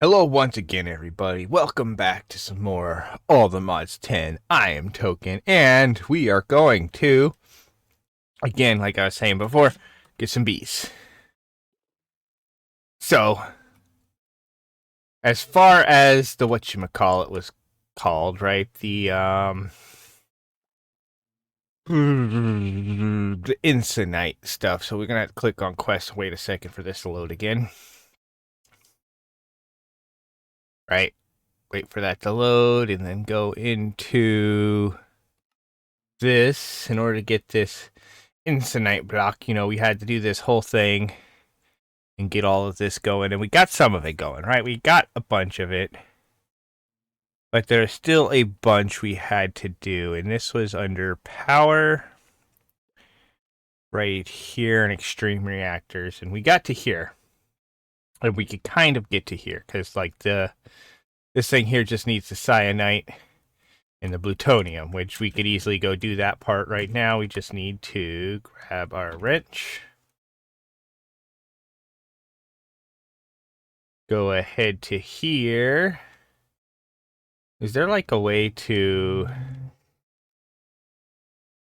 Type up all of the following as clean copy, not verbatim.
Hello once again, everybody. Welcome back to some more All the Mods 10. I am Token, and we are going to, again, like I was saying before, get some bees. So, as far as the whatchamacallit was called, right? The Insinite stuff. So we're going to have to click on quest and wait a second for this to load again. Right? Wait for that to load and then go into this in order to get this Insinite block. We had to do this whole thing and get all of this going, and we got some of it going, right? We got a bunch of it, but there's still a bunch we had to do, and this was under power right here in extreme reactors, and we got to here, and we could kind of get to here because this thing here just needs the cyanite and the plutonium, which we could easily go do that part right now. We just need to grab our wrench, go ahead to here. Is there like a way to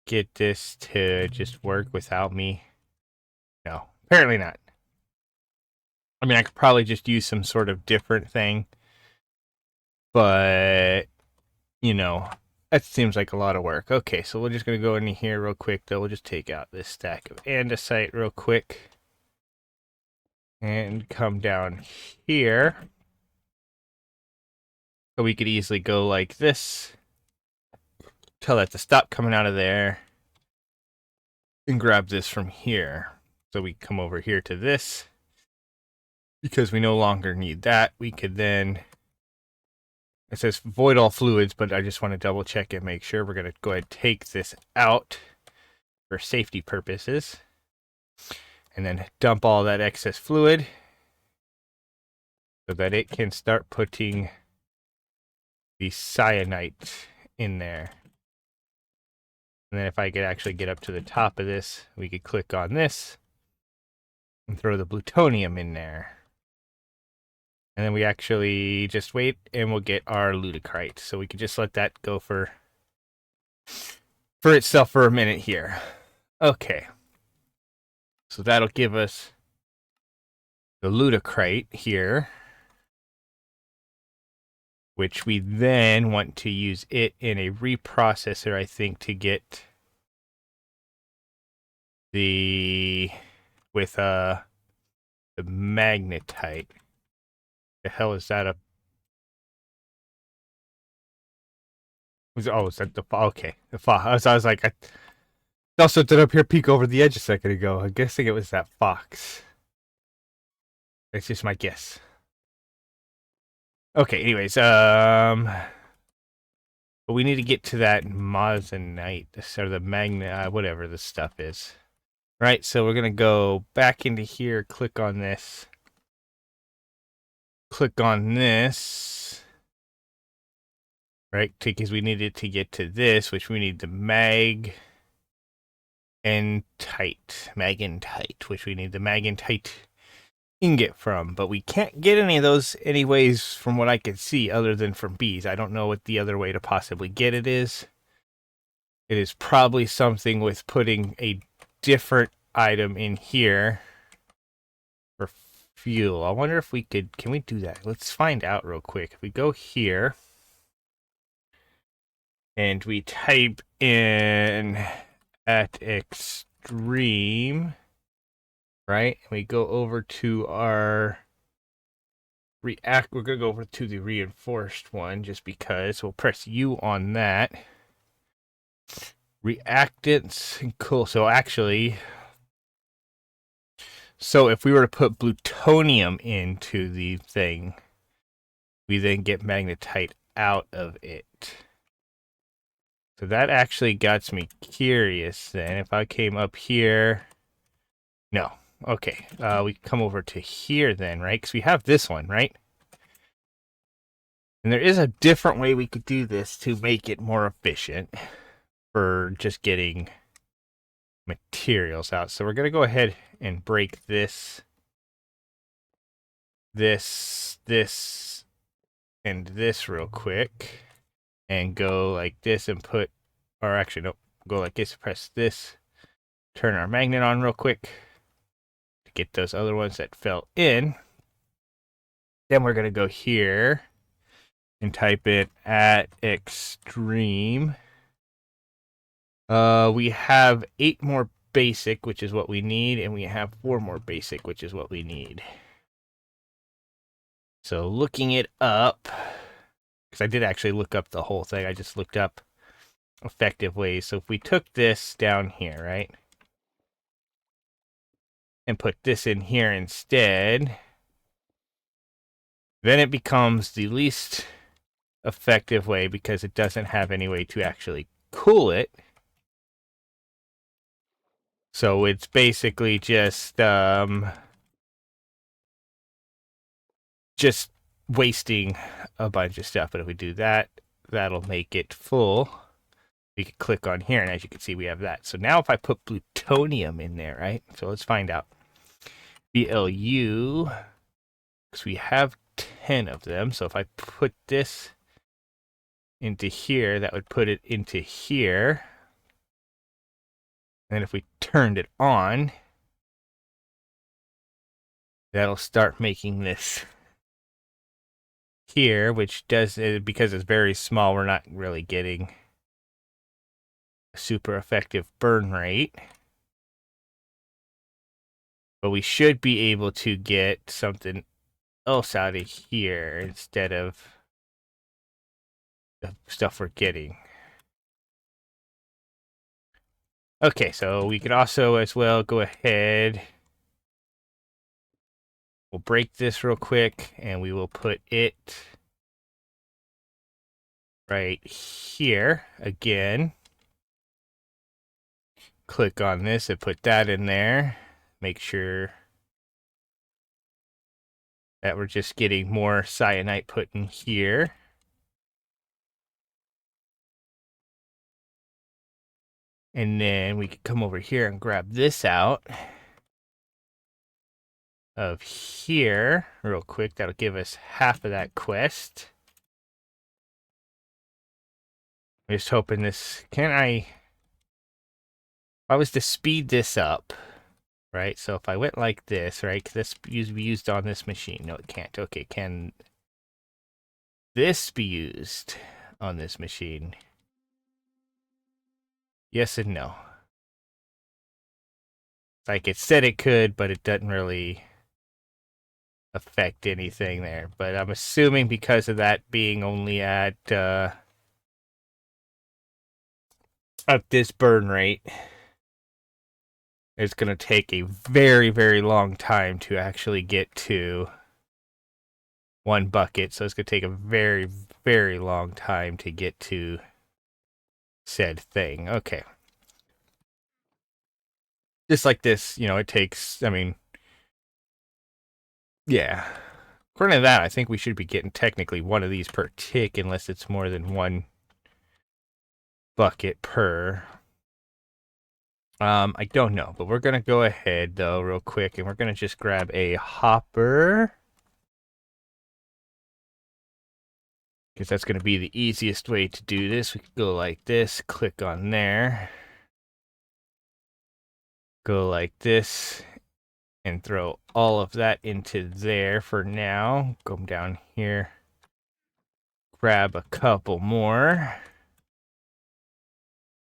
get this to just work without me? No, apparently not. I mean, I could probably just use some sort of different thing, but, that seems like a lot of work. Okay, so we're just going to go in here real quick, though. We'll just take out this stack of andesite real quick and come down here. So we could easily go like this, tell that to stop coming out of there, and grab this from here. So we come over here to this. Because we no longer need that, we could then, it says void all fluids, but I just want to double check and make sure. We're going to go ahead and take this out for safety purposes, and then dump all that excess fluid so that it can start putting the cyanite in there. And then if I could actually get up to the top of this, we could click on this and throw the plutonium in there. And then we actually just wait and we'll get our lutecrite. So we can just let that go for itself for a minute here. Okay. So that'll give us the lutecrite here, which we then want to use it in a reprocessor, I think, to get the magnetite. The hell is that up? Is that the okay? The fox. I was like, I also did up here peek over the edge a second ago. I'm guessing it was that fox. It's just my guess. Okay. Anyways, but we need to get to that moissanite, or the magnet, whatever the stuff is. Right. So we're gonna go back into here. Click on this. Click on this. Right, because we needed to get to this, which we need the magentite, which we need the magentite ingot from, but we can't get any of those anyways from what I can see other than from bees. I don't know what the other way to possibly get it is. It is probably something with putting a different item in here for fuel. I wonder if can we do that? Let's find out real quick. If we go here and we type in at extreme, right? And we go over to our react. We're going to go over to the reinforced one just because. We'll press U on that. Reactants. Cool. So actually, if we were to put plutonium into the thing, we then get magnetite out of it. So that actually got me curious then. If I came up here, no. Okay, we come over to here then, right? Because we have this one, right? And there is a different way we could do this to make it more efficient for just getting materials out. So we're going to go ahead and break this this, and this real quick, and go like this and put, or actually, no, go like this, press this, turn our magnet on real quick to get those other ones that fell in. Then we're going to go here and type in at extreme. We have 8 more basic, which is what we need, and we have 4 more basic, which is what we need. So looking it up, because I did actually look up the whole thing. I just looked up effective ways. So if we took this down here, right, and put this in here instead, then it becomes the least effective way because it doesn't have any way to actually cool it. So it's basically just wasting a bunch of stuff. But if we do that, that'll make it full. We can click on here, and as you can see, we have that. So now if I put plutonium in there, right? So let's find out. BLU, because we have 10 of them. So if I put this into here, that would put it into here. And if we turned it on, that'll start making this here, which does, because it's very small, we're not really getting a super effective burn rate. But we should be able to get something else out of here instead of the stuff we're getting. Okay, so we could also as well go ahead. We'll break this real quick, and we will put it right here again. Click on this and put that in there. Make sure that we're just getting more cyanite put in here. And then we can come over here and grab this out of here real quick. That'll give us half of that quest. I'm just hoping this, if I was to speed this up, right? So if I went like this, right? This be used on this machine. No, it can't. Okay, can this be used on this machine? Yes and no. Like it said it could, but it doesn't really affect anything there. But I'm assuming because of that being only at this burn rate, it's going to take a very, very long time to actually get to 1 bucket. So it's going to take a very, very long time to get to said thing. Okay. Just like this, it takes, yeah. According to that, I think we should be getting technically 1 of these per tick unless it's more than 1 bucket per. I don't know, but we're going to go ahead, though, real quick, and we're going to just grab a hopper. Because that's going to be the easiest way to do this. We could go like this, click on there. Go like this, and throw all of that into there for now. Go down here. Grab a couple more.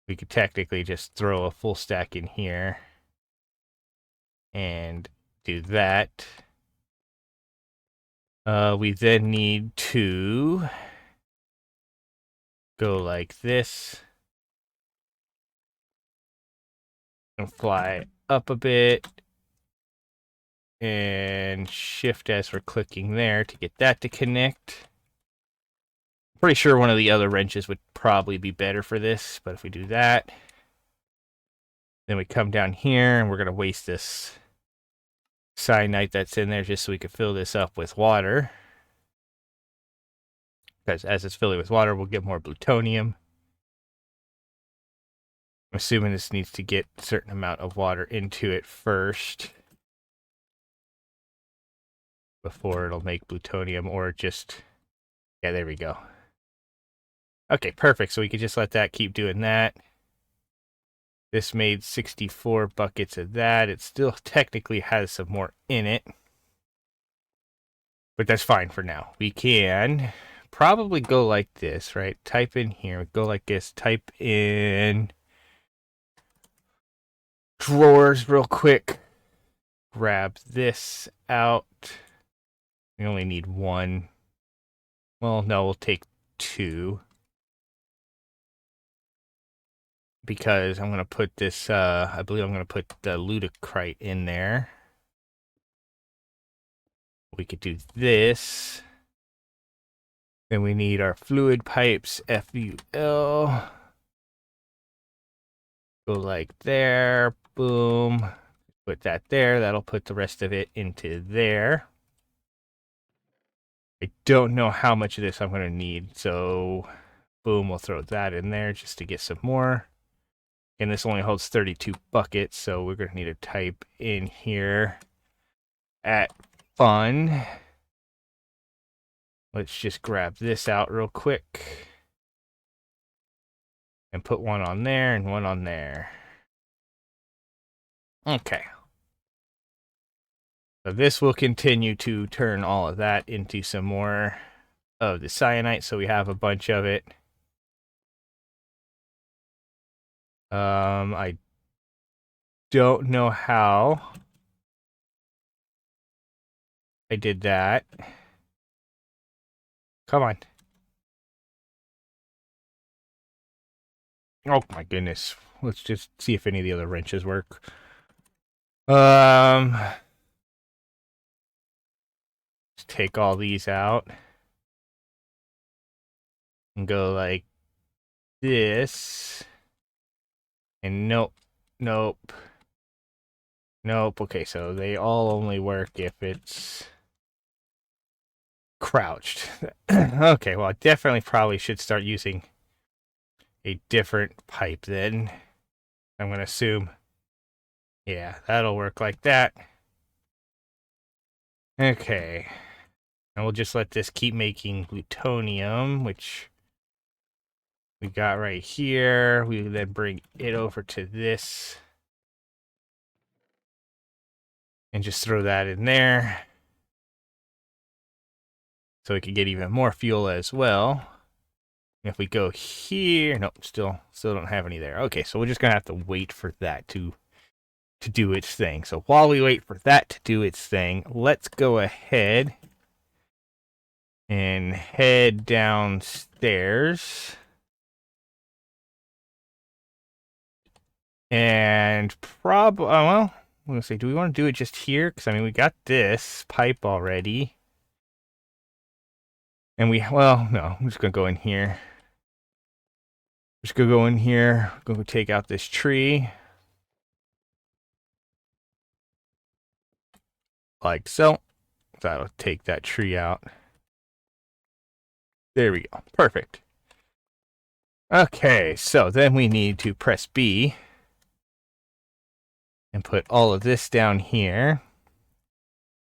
We could technically just throw a full stack in here. And do that. We then need to go like this. And fly up a bit. And shift as we're clicking there to get that to connect. Pretty sure one of the other wrenches would probably be better for this, but if we do that, then we come down here and we're going to waste this cyanite that's in there just so we can fill this up with water. Because as it's filling with water, we'll get more plutonium. I'm assuming this needs to get a certain amount of water into it first. before it'll make plutonium, or just, yeah, there we go. Okay, perfect. So we could just let that keep doing that. This made 64 buckets of that. It still technically has some more in it, but that's fine for now. We can probably go like this, right? Type in here, go like this, type in drawers real quick. Grab this out. We only need one. Well, no, we'll take two. Because I'm going to put this, I believe I'm going to put the ludicrite in there. We could do this. Then we need our fluid pipes, FUL. Go like there, boom. Put that there, that'll put the rest of it into there. I don't know how much of this I'm going to need, so boom, we'll throw that in there just to get some more. And this only holds 32 buckets, so we're going to need to type in here at fun. Let's just grab this out real quick. And put one on there and one on there. Okay. So this will continue to turn all of that into some more of the cyanite, so we have a bunch of it. I don't know how I did that. Come on. Oh my goodness. Let's just see if any of the other wrenches work. Let's take all these out. And go like this. And nope. Nope. Nope. Okay, so they all only work if it's crouched. Okay, well, I definitely probably should start using a different pipe then. I'm going to assume. Yeah, that'll work like that. Okay. And we'll just let this keep making plutonium, which we got right here. We then bring it over to this. And just throw that in there. So we can get even more fuel as well. And if we go here, nope, still don't have any there. Okay, so we're just gonna have to wait for that to do its thing. So while we wait for that to do its thing, let's go ahead and head downstairs. And well, I'm gonna say, do we want to do it just here? Because I mean, we got this pipe already. And well, no, I'm just gonna go in here. Just gonna go in here, go take out this tree. Like so. That'll take that tree out. There we go. Perfect. Okay, so then we need to press B and put all of this down here.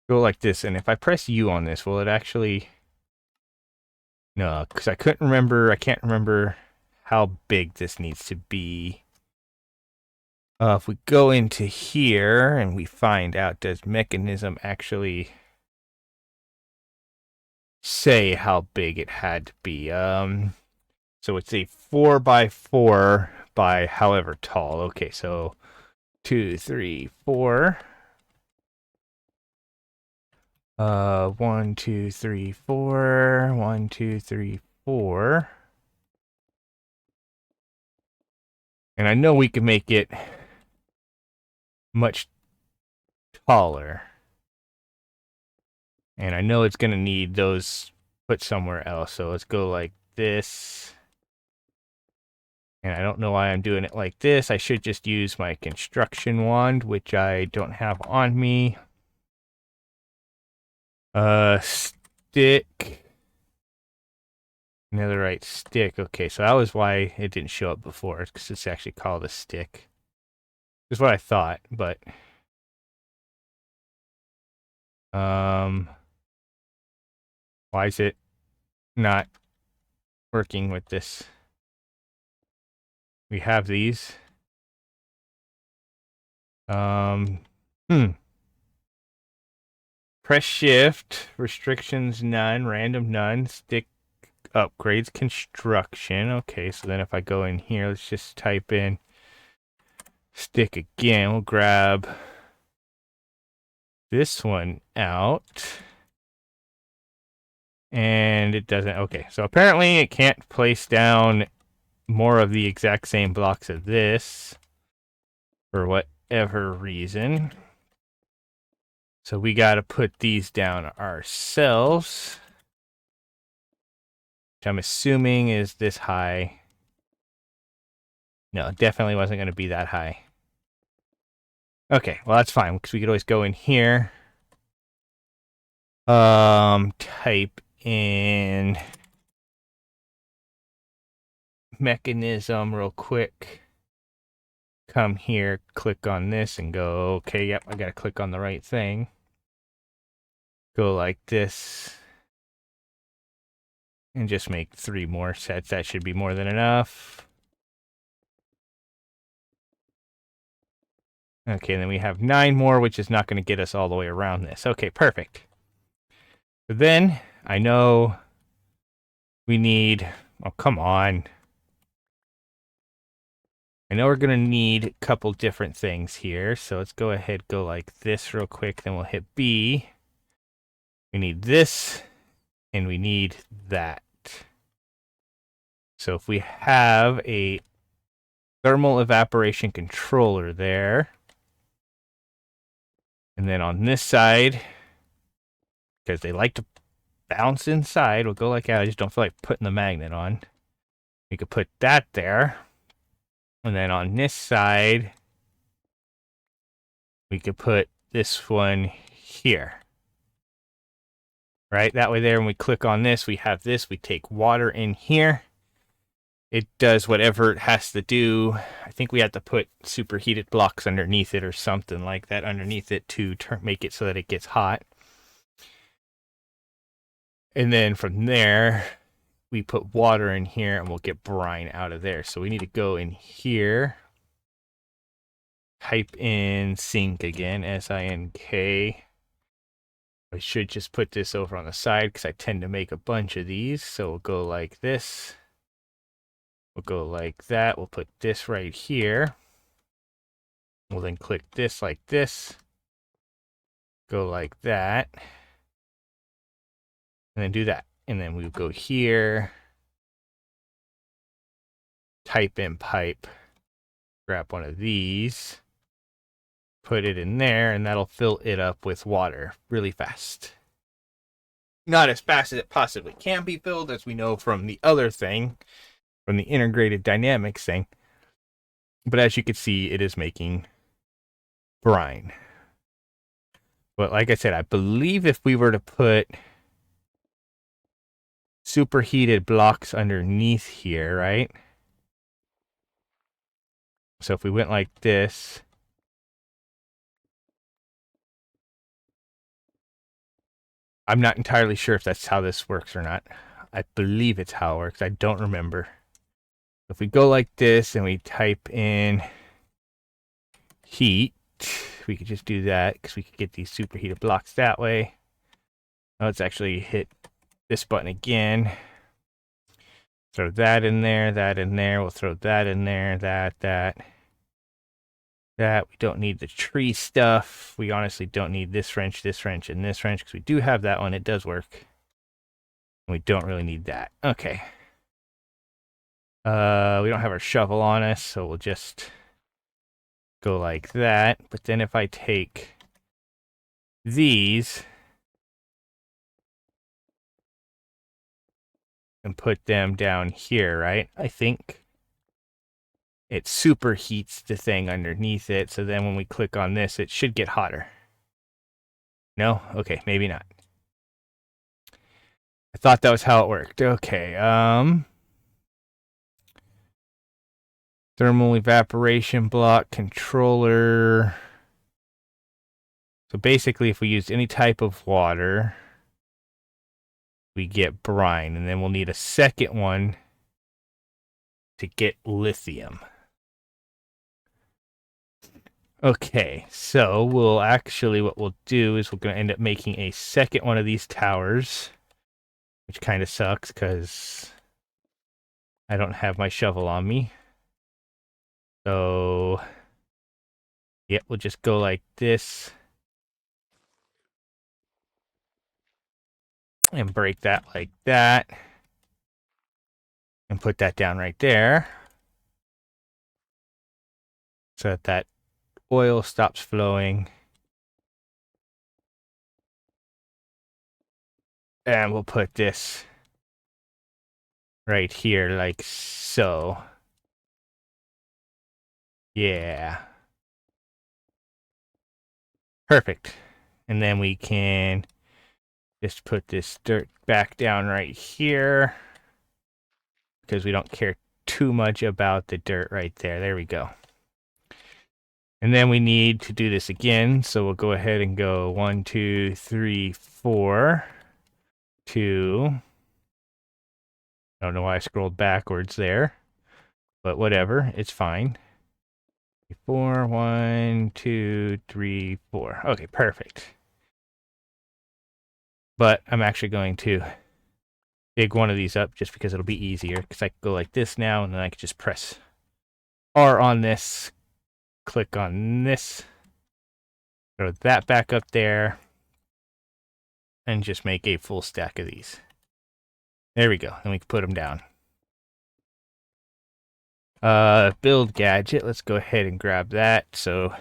Go like this, and if I press U on this, will it actually... No, because I can't remember how big this needs to be. If we go into here and we find out, does Mekanism actually say how big it had to be? So it's a 4x4 by however tall. Okay, so 2, 3, 4. 1, 2, 3, 4. 1, 2, 3, 4. And I know we can make it much taller. And I know it's going to need those put somewhere else. So let's go like this. And I don't know why I'm doing it like this. I should just use my construction wand, which I don't have on me. Stick. Netherite stick. Okay, so that was why it didn't show up before. It's because it's actually called a stick. Is what I thought, but Why is it not working with this? We have these. Press shift, restrictions none, random none, stick upgrades, construction. Okay, so then if I go in here, let's just type in stick again. We'll grab this one out. And it doesn't. Okay, so apparently it can't place down more of the exact same blocks of this for whatever reason. So we got to put these down ourselves, which I'm assuming is this high. No, it definitely wasn't going to be that high. Okay, well that's fine because we could always go in here. Type in Mekanism real quick. Come here, click on this and go, okay, yep, I gotta click on the right thing. Go like this. And just make 3 more sets. That should be more than enough. Okay, and then we have 9 more, which is not going to get us all the way around this. Okay, perfect. So then, I know we need... Oh, come on. I know we're going to need a couple different things here. So let's go ahead, go like this real quick. Then we'll hit B. We need this, and we need that. So if we have a thermal evaporation controller there, and then on this side, because they like to bounce inside, we'll go like that. I just don't feel like putting the magnet on. We could put that there. And then on this side, we could put this one here. Right? That way there, when we click on this, we have this. We take water in here. It does whatever it has to do. I think we have to put superheated blocks underneath it or something like that underneath it to make it so that it gets hot. And then from there, we put water in here and we'll get brine out of there. So we need to go in here, type in sink again, S-I-N-K. I should just put this over on the side because I tend to make a bunch of these. So we'll go like this. We'll go like that. We'll put this right here. We'll then click this like this. Go like that. And then do that. And then we'll go here. Type in pipe. Grab one of these. Put it in there, and that'll fill it up with water really fast. Not as fast as it possibly can be filled, as we know from the other thing, from the integrated dynamics thing. But as you can see, it is making brine. But like I said, I believe if we were to put superheated blocks underneath here, right? So if we went like this, I'm not entirely sure if that's how this works or not. I believe it's how it works. I don't remember. If we go like this and we type in heat, we could just do that because we could get these superheated blocks that way. Now let's actually hit this button again. Throw that in there, that in there. We'll throw that in there, that. We don't need the tree stuff. We honestly don't need this wrench, and this wrench because we do have that one. It does work. And we don't really need that. Okay. We don't have our shovel on us, so we'll just go like that. But then if I take these and put them down here, right? I think it superheats the thing underneath it. So then when we click on this, it should get hotter. No? Okay, maybe not. I thought that was how it worked. Okay, thermal evaporation block controller. So basically, if we used any type of water, we get brine, and then we'll need a second one to get lithium. Okay, so what we'll do is we're going to end up making a second one of these towers, which kind of sucks because I don't have my shovel on me. So, yeah, we'll just go like this and break that like that and put that down right there so that that oil stops flowing. And we'll put this right here like so. Yeah. Perfect. And then we can just put this dirt back down right here because we don't care too much about the dirt right there. There we go. And then we need to do this again. So we'll go ahead and go 1, 2, 3, 4, 2. I don't know why I scrolled backwards there, but whatever. It's fine. 4, 1, 2, 3, 4. Okay, perfect. But I'm actually going to dig one of these up just because it'll be easier. Because I can go like this now, and then I can just press R on this, click on this, throw that back up there, and just make a full stack of these. There we go. Then we can put them down. Build gadget. Let's go ahead and grab that. So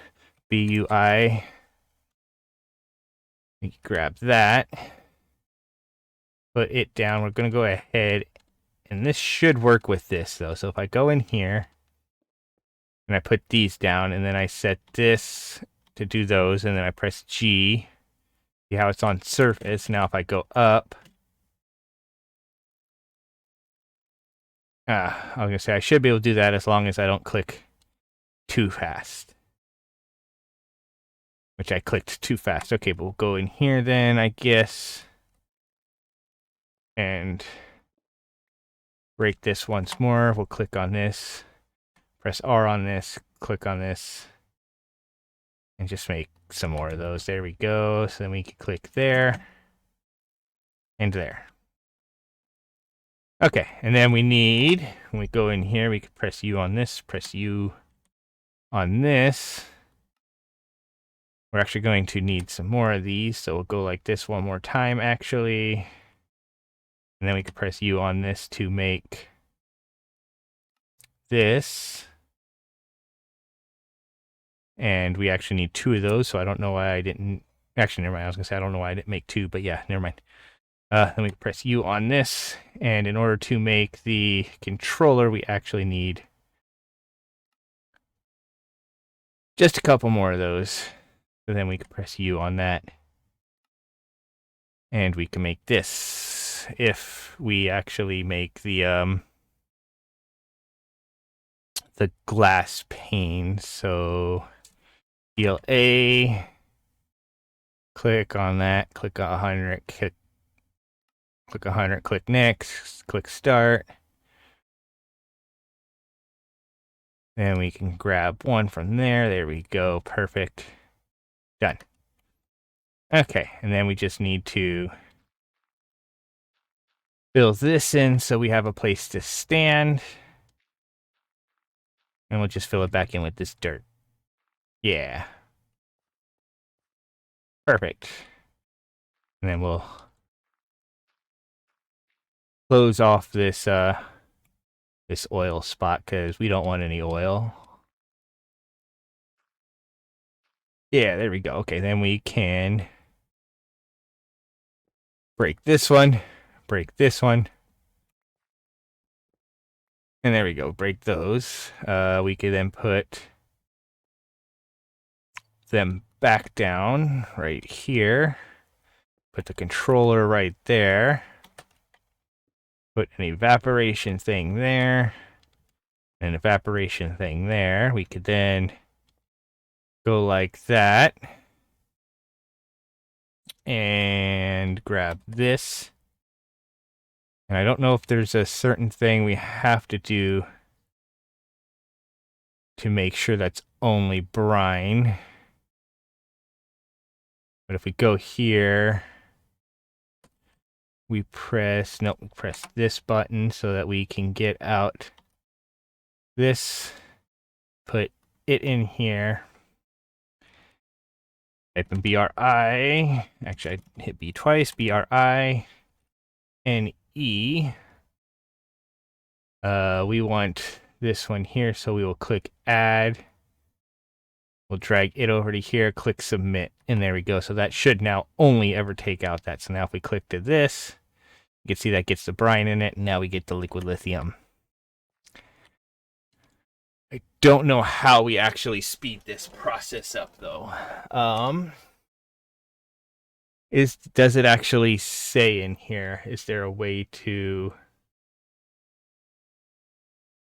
BUI. We grab that. Put it down. We're going to go ahead, and this should work with this though. So if I go in here and I put these down, and then I set this to do those, and then I press G. See how it's on surface. Now if I go up, I was going to say I should be able to do that as long as I don't click too fast. Which I clicked too fast. Okay, but we'll go in here then, I guess. And break this once more. We'll click on this. Press R on this. Click on this. And just make some more of those. There we go. So then we can click there. And there. Okay, and then we need, when we go in here, we can press U on this. Press U on this. We're actually going to need some more of these. So we'll go like this one more time, actually. And then we can press U on this to make this. And we actually need 2 of those, so I don't know why I didn't... Actually, never mind. I was going to say I don't know why I didn't make 2, but yeah, never mind. Then we can press U on this. And in order to make the controller, we actually need just a couple more of those. So then we can press U on that. And we can make this if we actually make the glass pane. So deal A, click on that, click on 100, click 100, click next, click start. Then we can grab one from there. There we go. Perfect. Done. Okay, and then we just need to fill this in so we have a place to stand. And we'll just fill it back in with this dirt. Yeah. Perfect. And then we'll close off this this oil spot because we don't want any oil. Yeah, there we go. Okay, then we can break this one, break this one. And there we go, break those. We could then put them back down right here. Put the controller right there. Put an evaporation thing there. An evaporation thing there. We could then go like that. And grab this. And I don't know if there's a certain thing we have to do to make sure that's only brine. But if we go here, we press this button so that we can get out this, put it in here. Type in BRI. Actually, I hit B twice. BRI and E. We want this one here, so we will click add. We'll drag it over to here, click submit, and there we go. So that should now only ever take out that. So now if we click to this, you can see that gets the brine in it, and now we get the liquid lithium. I don't know how we actually speed this process up, though. Does it actually say in here? Is there a way to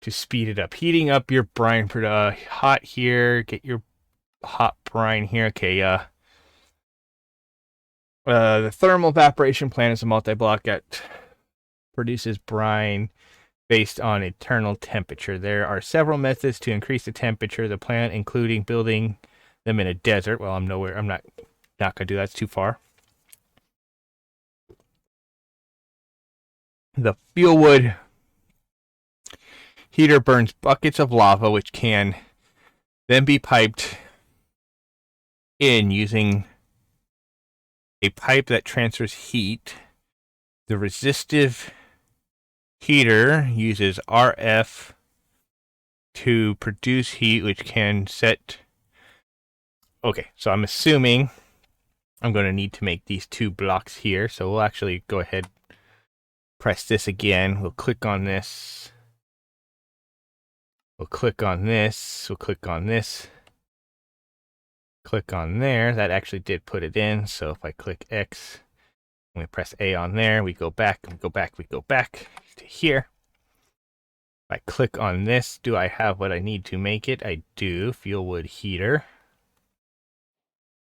speed it up? Heating up your brine, hot here. Get your hot brine here. Okay, the thermal evaporation plant is a multi-block that produces brine based on internal temperature. There are several methods to increase the temperature of the plant, including building them in a desert. Well, I'm not going to do that. It's too far. The fuel wood heater burns buckets of lava, which can then be piped in using a pipe that transfers heat. The resistive heater uses RF to produce heat, which can set... Okay, so I'm assuming I'm going to need to make these 2 blocks here. So we'll actually go ahead, press this again. We'll click on this. We'll click on this. We'll click on this. Click on there. That actually did put it in. So if I click X, and we press A on there, we go back, we go back, we go back to here. If I click on this, do I have what I need to make it? I do. Fuel wood heater.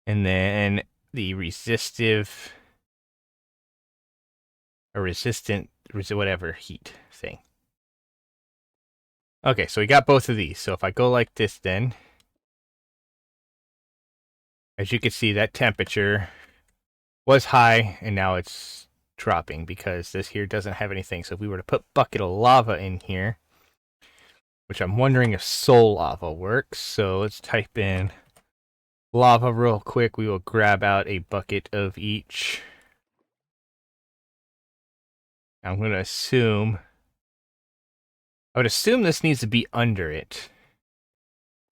And then the resistant whatever heat thing. Okay, so we got both of these. So if I go like this, then as you can see, that temperature was high and now it's dropping because this here doesn't have anything. So if we were to put bucket of lava in here, which I'm wondering if soul lava works. So let's type in lava real quick. We will grab out a bucket of each. I'm going to assume... I would assume this needs to be under it.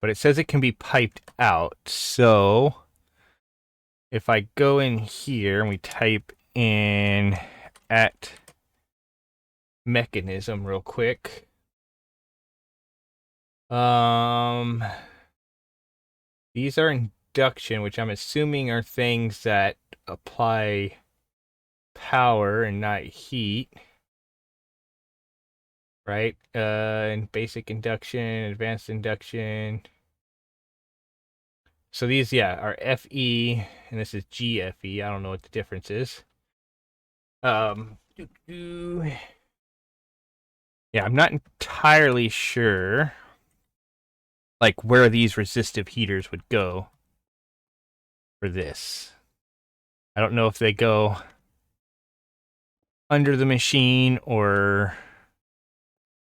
But it says it can be piped out. So if I go in here and we type in at Mekanism real quick. These are induction, which I'm assuming are things that apply power and not heat. Right? And basic induction, advanced induction. So these, yeah, are FE, and this is GFE. I don't know what the difference is. Yeah, I'm not entirely sure, like, where these resistive heaters would go for this. I don't know if they go under the machine or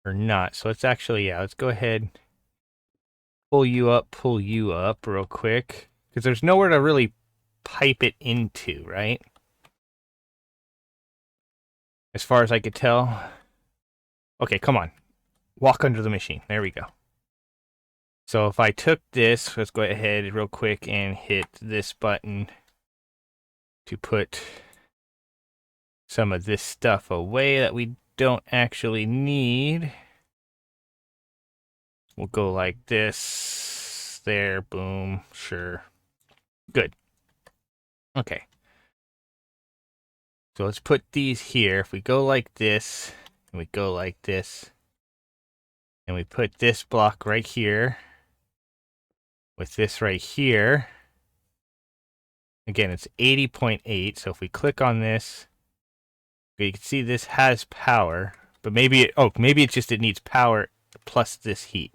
not. So let's actually, yeah, let's go ahead, pull you up real quick, because there's nowhere to really pipe it into, right? As far as I could tell. Okay, come on. Walk under the machine. There we go. So if I took this, let's go ahead real quick and hit this button to put some of this stuff away that we don't actually need. We'll go like this. There, boom, sure. Good. Okay. So let's put these here. If we go like this, and we go like this, and we put this block right here, with this right here. Again, it's 80.8, so if we click on this, Okay, you can see this has power, but maybe maybe it's just it needs power plus this heat.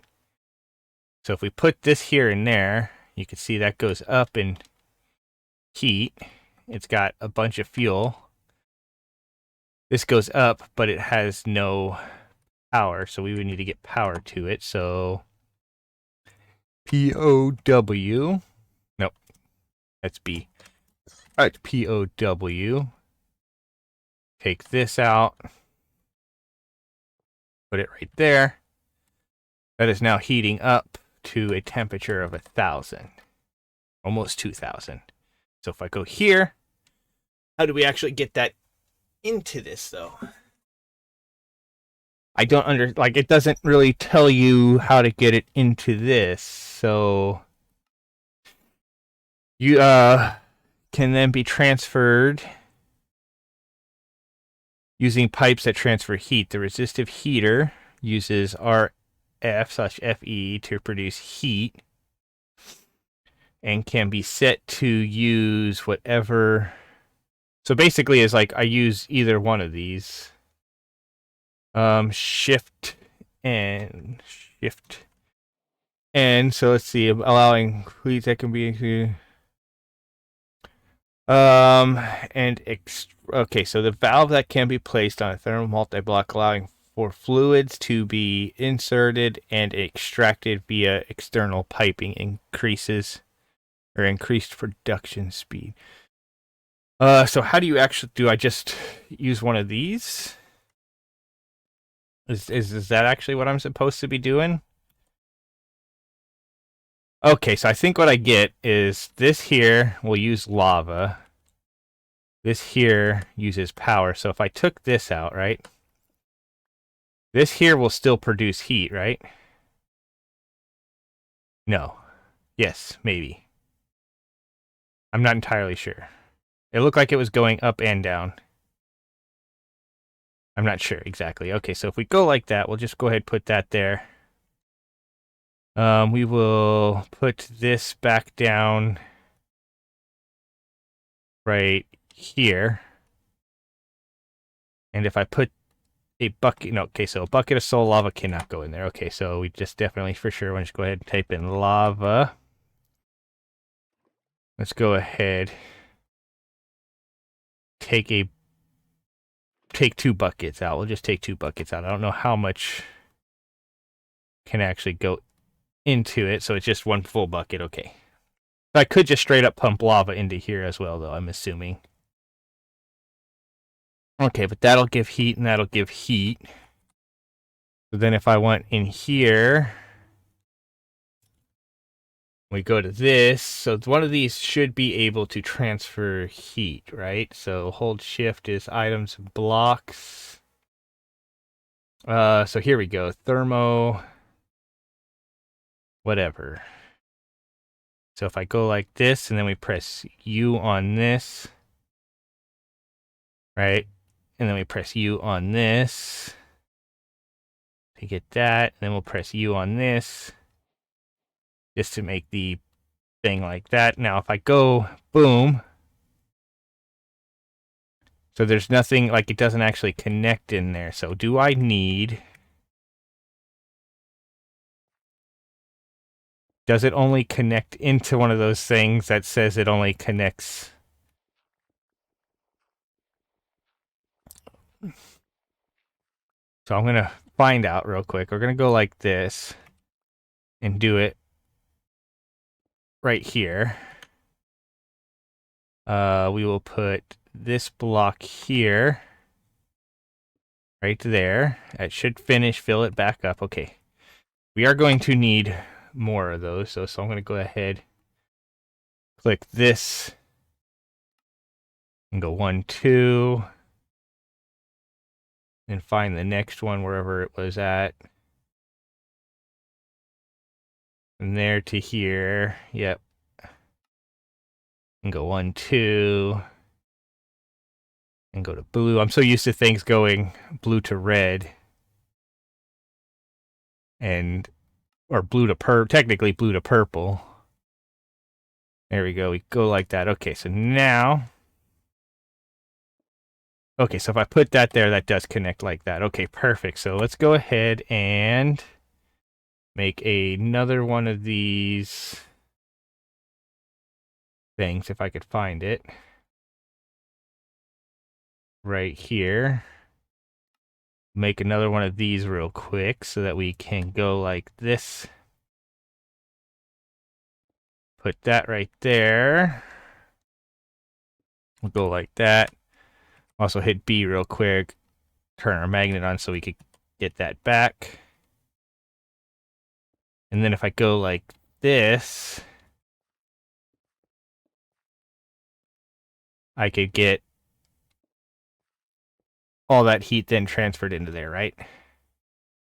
So if we put this here and there, you can see that goes up in heat. It's got a bunch of fuel. This goes up, but it has no power, so we would need to get power to it. So POW. Nope, that's B. All right, POW. Take this out. Put it right there. That is now heating up to a temperature of 1,000. Almost 2,000. So if I go here, how do we actually get that into this, though? I don't it doesn't really tell you how to get it into this. So you can then be transferred using pipes that transfer heat. The resistive heater uses RF/FE to produce heat and can be set to use whatever. So basically, it's like I use either one of these. Shift and shift. And so let's see, allowing fleets that can be okay, so the valve that can be placed on a thermal multi-block allowing for fluids to be inserted and extracted via external piping increased production speed. So how do you actually do? I just use one of these? Is that actually what I'm supposed to be doing? Okay, so I think what I get is this here will use lava. This here uses power. So if I took this out, right? This here will still produce heat, right? No. Yes, maybe. I'm not entirely sure. It looked like it was going up and down. I'm not sure exactly. Okay, so if we go like that, we'll just go ahead and put that there. We will put this back down right here. And if I put a bucket, no, okay, so a bucket of soul lava cannot go in there. Okay, so we just definitely for sure want to just go ahead and type in lava. Let's go ahead. Take 2 buckets out. We'll just take 2 buckets out. I don't know how much can actually go into it, so it's just 1 full bucket. Okay. I could just straight up pump lava into here as well, though, I'm assuming. Okay, but that'll give heat and that'll give heat. So then if I want in here, we go to this. So one of these should be able to transfer heat, right? So hold shift is items blocks. So here we go. Thermo. Whatever. So if I go like this and then we press U on this, right? And then we press U on this to get that. And then we'll press U on this just to make the thing like that. Now if I go boom, so there's nothing, like it doesn't actually connect in there. So do I need, does it only connect into one of those things that says it only connects? So I'm going to find out real quick. We're going to go like this and do it right here. We will put this block here, right there. It should finish, fill it back up. Okay. We are going to need more of those. So I'm going to go ahead, click this, and go 1, 2, and find the next one wherever it was at. From there to here. Yep. And go 1, 2. And go to blue. I'm so used to things going blue to red. Or blue to technically blue to purple. There we go. We go like that. Okay, so now Okay, so if I put that there, that does connect like that. Okay, perfect. So let's go ahead and make another one of these things, if I could find it. Right here. Make another one of these real quick so that we can go like this. Put that right there. We'll go like that. Also hit B real quick. Turn our magnet on so we could get that back. And then if I go like this, I could get all that heat then transferred into there, right?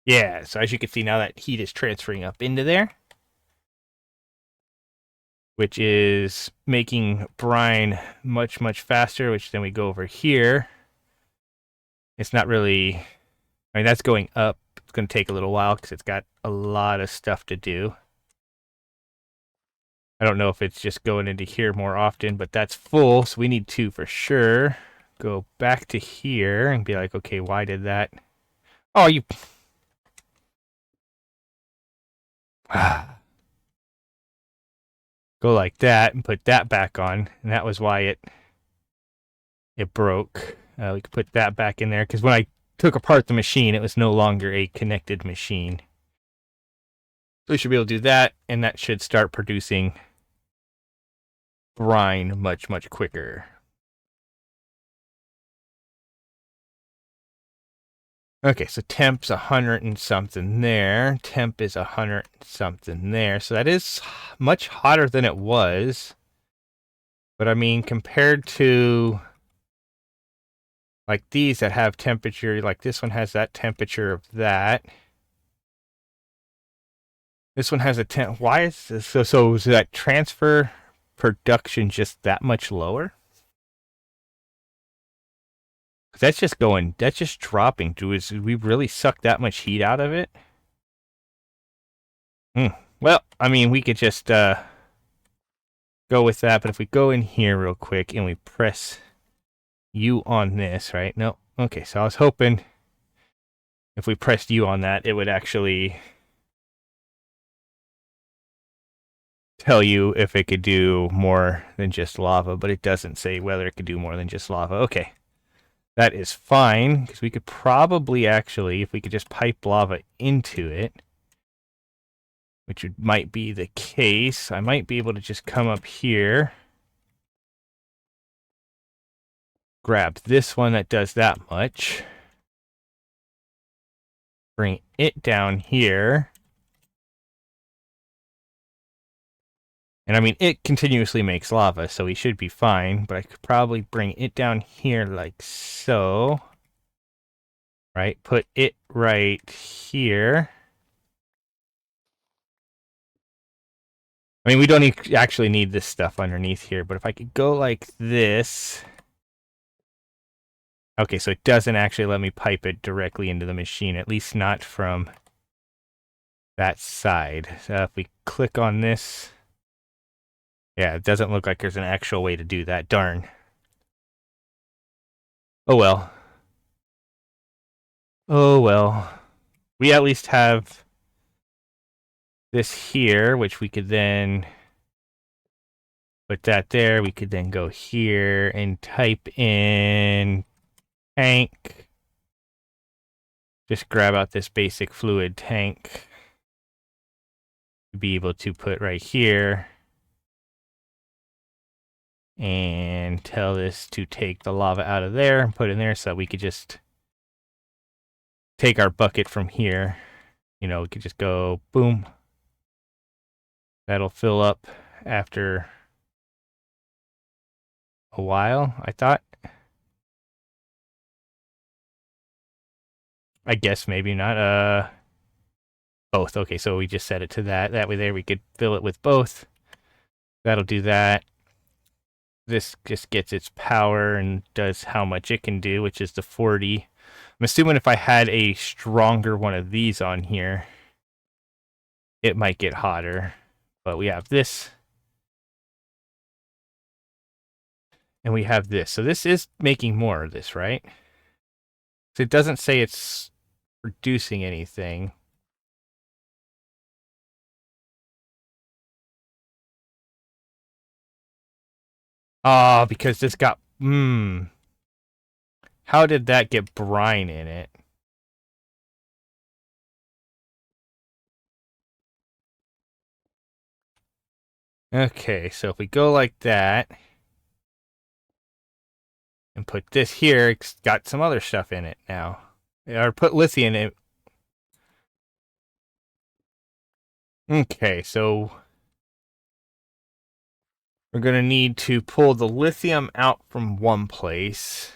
Yeah, so as you can see now that heat is transferring up into there, which is making brine much, much faster, which then we go over here. It's not really, I mean, that's going up. It's going to take a little while because it's got a lot of stuff to do. I don't know if it's just going into here more often, but that's full, so we need to for sure go back to here and be like, okay, why did that? Oh, you. Go like that and put that back on, and that was why it broke. We could put that back in there because when I took apart the machine, it was no longer a connected machine. So we should be able to do that, and that should start producing brine much, much quicker. Okay, so temp's 100 and something there. Temp is 100 and something there. So that is much hotter than it was. But I mean, compared to like these that have temperature, like this one has that temperature of that. This one has a temp. Why is this? So is that transfer production just that much lower? That's just going, that's just dropping. Do we really suck that much heat out of it? Well, I mean, we could just go with that, but if we go in here real quick and we press U on this, right? No. Okay, so I was hoping if we pressed U on that, it would actually tell you if it could do more than just lava, but it doesn't say whether it could do more than just lava. Okay. That is fine, because we could probably actually, if we could just pipe lava into it, which might be the case, I might be able to just come up here, grab this one that does that much, bring it down here, and I mean, it continuously makes lava, so we should be fine, but I could probably bring it down here like so, right? Put it right here. I mean, we don't actually need this stuff underneath here, but if I could go like this. Okay, so it doesn't actually let me pipe it directly into the machine, at least not from that side. So if we click on this, yeah, it doesn't look like there's an actual way to do that. Darn. Oh well. Oh well. We at least have this here, which we could then put that there. We could then go here and type in tank. Just grab out this basic fluid tank to be able to put right here. And tell this to take the lava out of there and put it in there so that we could just take our bucket from here. You know, we could just go boom. That'll fill up after a while, I thought. I guess maybe not. Both. Okay, so we just set it to that. That way there we could fill it with both. That'll do that. This just gets its power and does how much it can do, which is the 40. I'm assuming if I had a stronger one of these on here, it might get hotter. But we have this. And we have this. So this is making more of this, right? So it doesn't say it's producing anything. Oh, because this got... How did that get brine in it? Okay, so if we go like that and put this here, it's got some other stuff in it now. Or put lithium in it. Okay, so we're going to need to pull the lithium out from one place.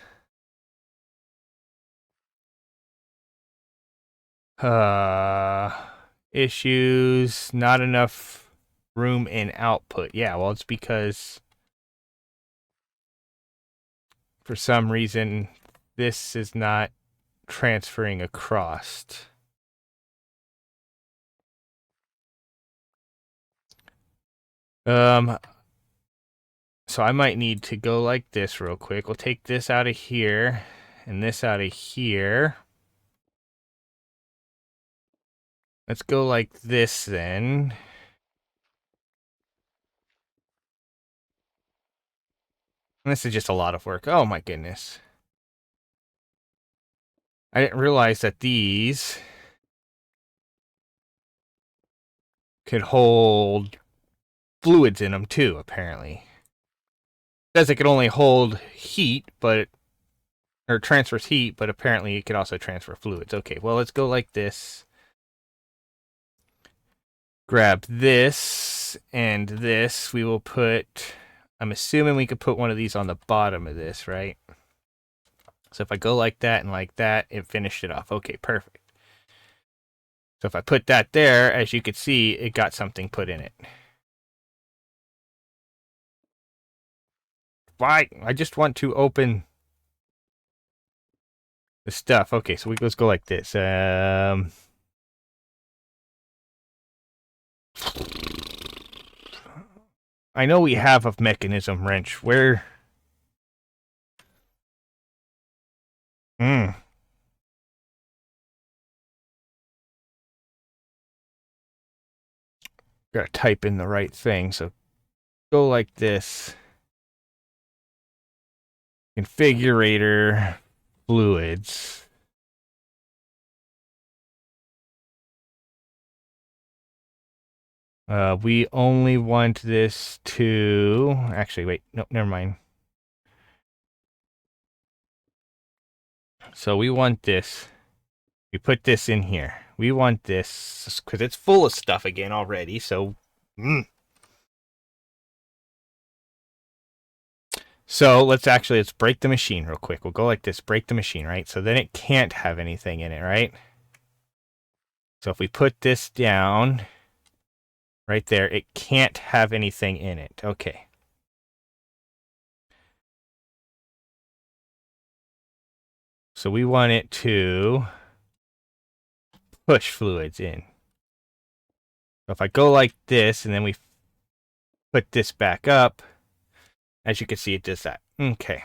Issues, not enough room in output. Yeah, well, it's because for some reason this is not transferring across. So I might need to go like this real quick. We'll take this out of here and this out of here. Let's go like this then. This is just a lot of work. Oh my goodness. I didn't realize that these could hold fluids in them too, apparently. It says it could only hold heat, but or transfers heat, but apparently it could also transfer fluids. Okay, well, let's go like this. Grab this and this. We will put... I'm assuming we could put one of these on the bottom of this, right? So if I go like that and like that, it finished it off. Okay, perfect. So if I put that there, as you could see, it got something put in it. Why? I just want to open the stuff. Okay, so let's go like this. I know we have a mechanism wrench. Where? Gotta type in the right thing. So go like this. Configurator fluids. We only want this to... Actually, wait. No, never mind. So we want this. We put this in here. We want this because it's full of stuff again already. So... So let's break the machine real quick. We'll go like this, break the machine, right? So then it can't have anything in it, right? So if we put this down right there, it can't have anything in it. Okay. So we want it to push fluids in. So if I go like this and then we put this back up, as you can see, it does that. Okay.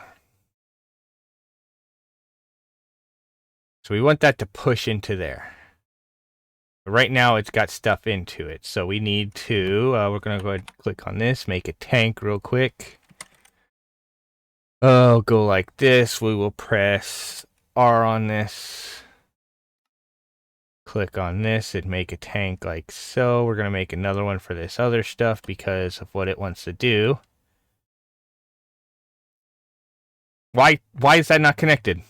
So we want that to push into there. But right now, it's got stuff into it. So we need to, we're going to go ahead and click on this, make a tank real quick. Oh, go like this. We will press R on this. Click on this and make a tank like so. We're going to make another one for this other stuff because of what it wants to do. Why is that not connected?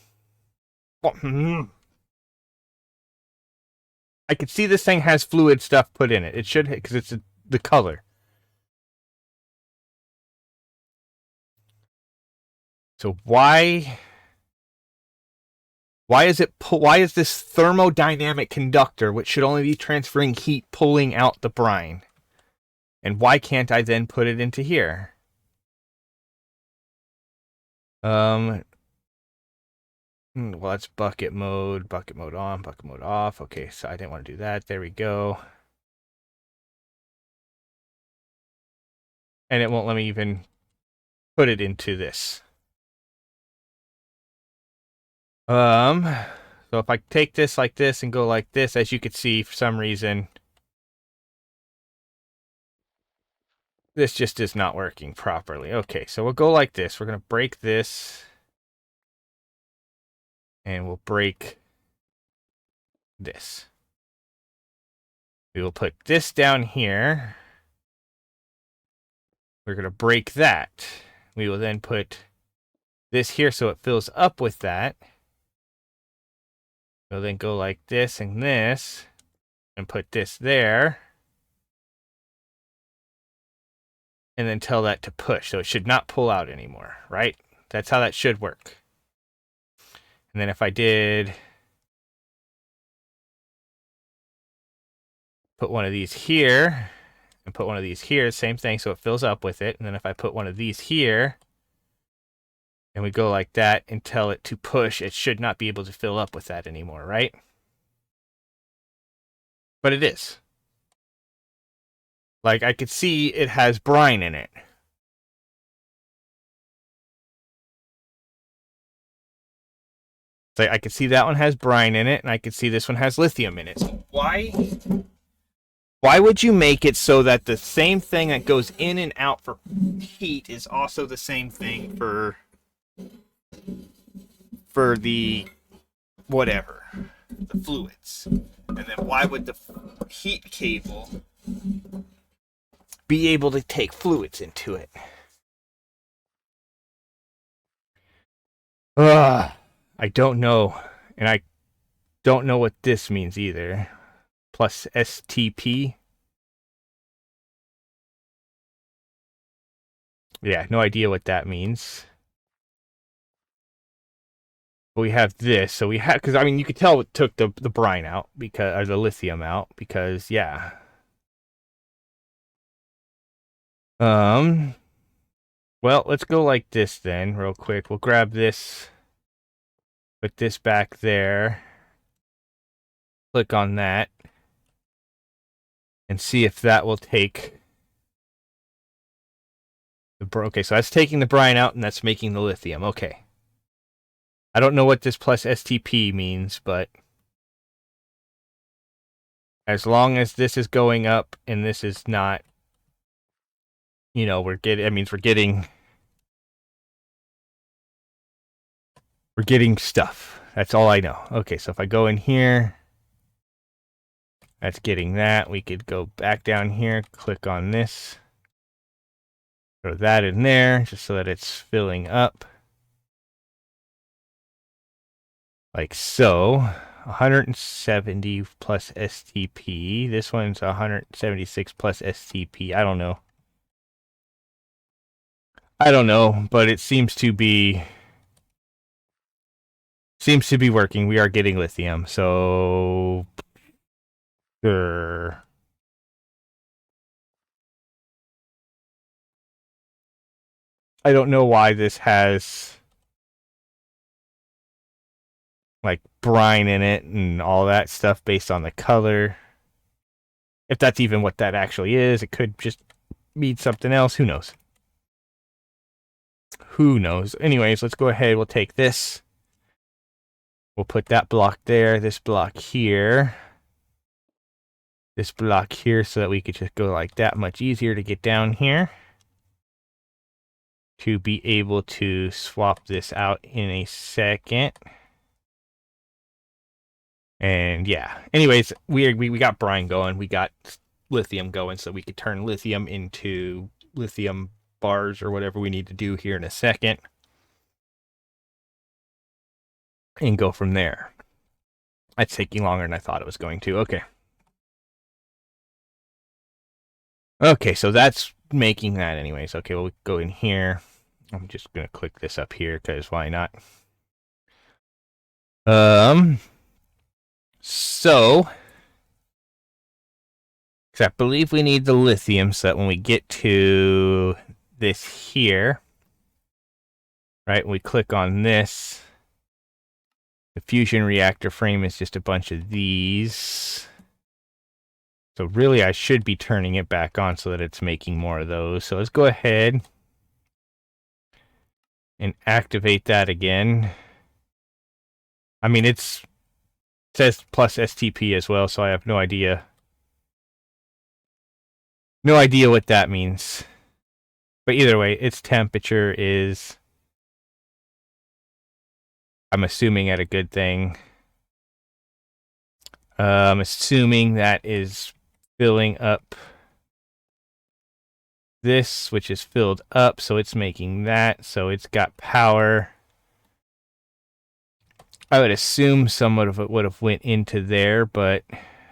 I can see this thing has fluid stuff put in it. It should, because it's the color. So why is this thermodynamic conductor, which should only be transferring heat, pulling out the brine? And why can't I then put it into here? Well, that's bucket mode on, bucket mode off. Okay, so I didn't want to do that. There we go. And it won't let me even put it into this. So if I take this like this and go like this, as you can see, for some reason, this just is not working properly. Okay, so we'll go like this. We're going to break this. And we'll break this. We will put this down here. We're going to break that. We will then put this here so it fills up with that. We'll then go like this and this, and put this there. And then tell that to push. So it should not pull out anymore, right? That's how that should work. And then if I did put one of these here, and put one of these here, same thing, so it fills up with it. And then if I put one of these here, and we go like that and tell it to push, it should not be able to fill up with that anymore, right? But it is. Like, I could see it has brine in it. So I could see that one has brine in it, and I could see this one has lithium in it. So why would you make it so that the same thing that goes in and out for heat is also the same thing for the whatever, the fluids? And then why would the heat cable be able to take fluids into it? I don't know. And I don't know what this means either. Plus STP. Yeah, no idea what that means. But we have this, so we have, because I mean, you could tell it took the brine out, because, or the lithium out, because, yeah. Well, let's go like this then, real quick. We'll grab this, put this back there, click on that, and see if that will take the, okay, so that's taking the brine out, and that's making the lithium. Okay. I don't know what this plus STP means, but as long as this is going up and this is not, you know, that means we're getting stuff. That's all I know. Okay, so if I go in here, that's getting that. We could go back down here, click on this, throw that in there, just so that it's filling up. Like so. 170 plus STP. This one's 176 plus STP. I don't know. But it seems to be working. We are getting lithium, so sure. I don't know why this has like brine in it and all that stuff based on the color. If that's even what that actually is, it could just mean something else. Who knows? Who knows? Anyways, let's go ahead. We'll take this. We'll put that block there, this block here, this block here, so that we could just go like that. Much easier to get down here. To be able to swap this out in a second. And yeah, anyways, we got brine going, we got lithium going, so we could turn lithium into lithium bars or whatever we need to do here in a second. And go from there. That's taking longer than I thought it was going to. Okay. Okay, so that's making that anyways. Okay, we'll go in here. I'm just going to click this up here, because why not? So, because I believe we need the lithium, so that when we get to this here, right, we click on this, the fusion reactor frame is just a bunch of these. So really, I should be turning it back on so that it's making more of those. So let's go ahead and activate that again. I mean, it says plus STP as well, so I have no idea. No idea what that means. But either way, its temperature is, I'm assuming, at a good thing. I'm assuming that is filling up this, which is filled up, so it's making that, so it's got power. I would assume some of it would have went into there, but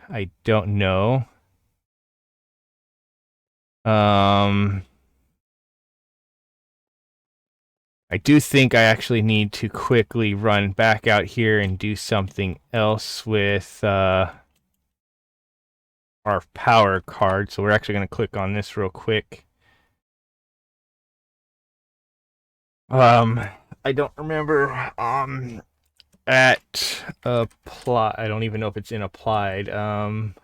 I don't know. I do think I actually need to quickly run back out here and do something else with our power card. So we're actually going to click on this real quick. I don't remember at apply. I don't even know if it's in applied. It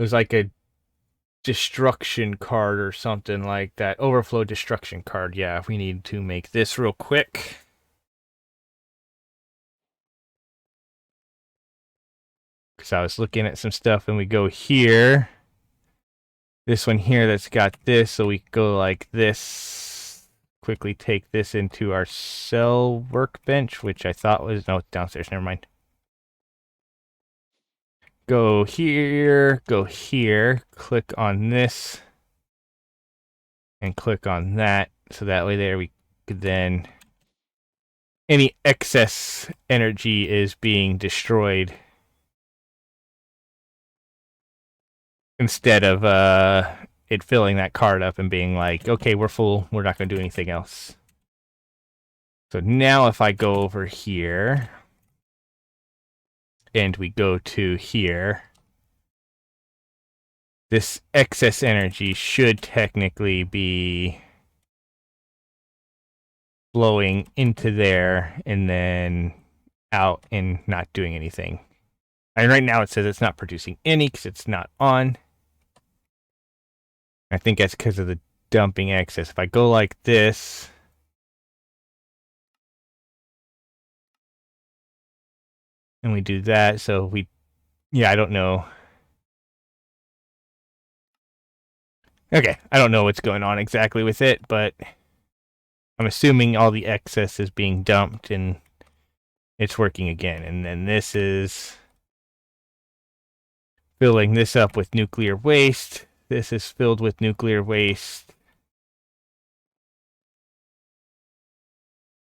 was like a destruction card or something like that. Overflow destruction card. Yeah, we need to make this real quick. Because I was looking at some stuff and we go here. This one here that's got this, so we go like this. Quickly take this into our cell workbench, which I thought was, no, downstairs, never mind. Go here, click on this, and click on that. So that way there we could then, any excess energy is being destroyed instead of it filling that card up and being like, okay, we're full, we're not going to do anything else. So now if I go over here, and we go to here, this excess energy should technically be flowing into there and then out and not doing anything. And right now it says it's not producing any because it's not on. I think that's because of the dumping excess. If I go like this, and we do that, so we, yeah, I don't know. Okay, I don't know what's going on exactly with it, but I'm assuming all the excess is being dumped and it's working again. And then this is filling this up with nuclear waste. This is filled with nuclear waste.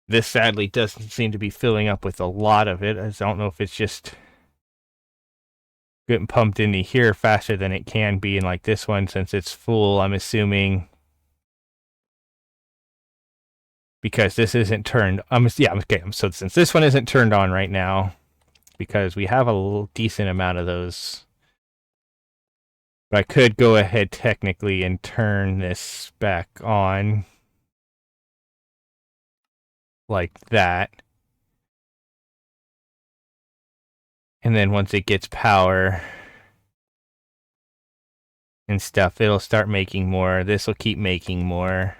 This sadly doesn't seem to be filling up with a lot of it. I don't know if it's just getting pumped into here faster than it can be. And like this one, since it's full, I'm assuming because this isn't turned. Okay. So since this one isn't turned on right now, because we have a decent amount of those, but I could go ahead technically and turn this back on like that. And then once it gets power and stuff, it'll start making more. This will keep making more.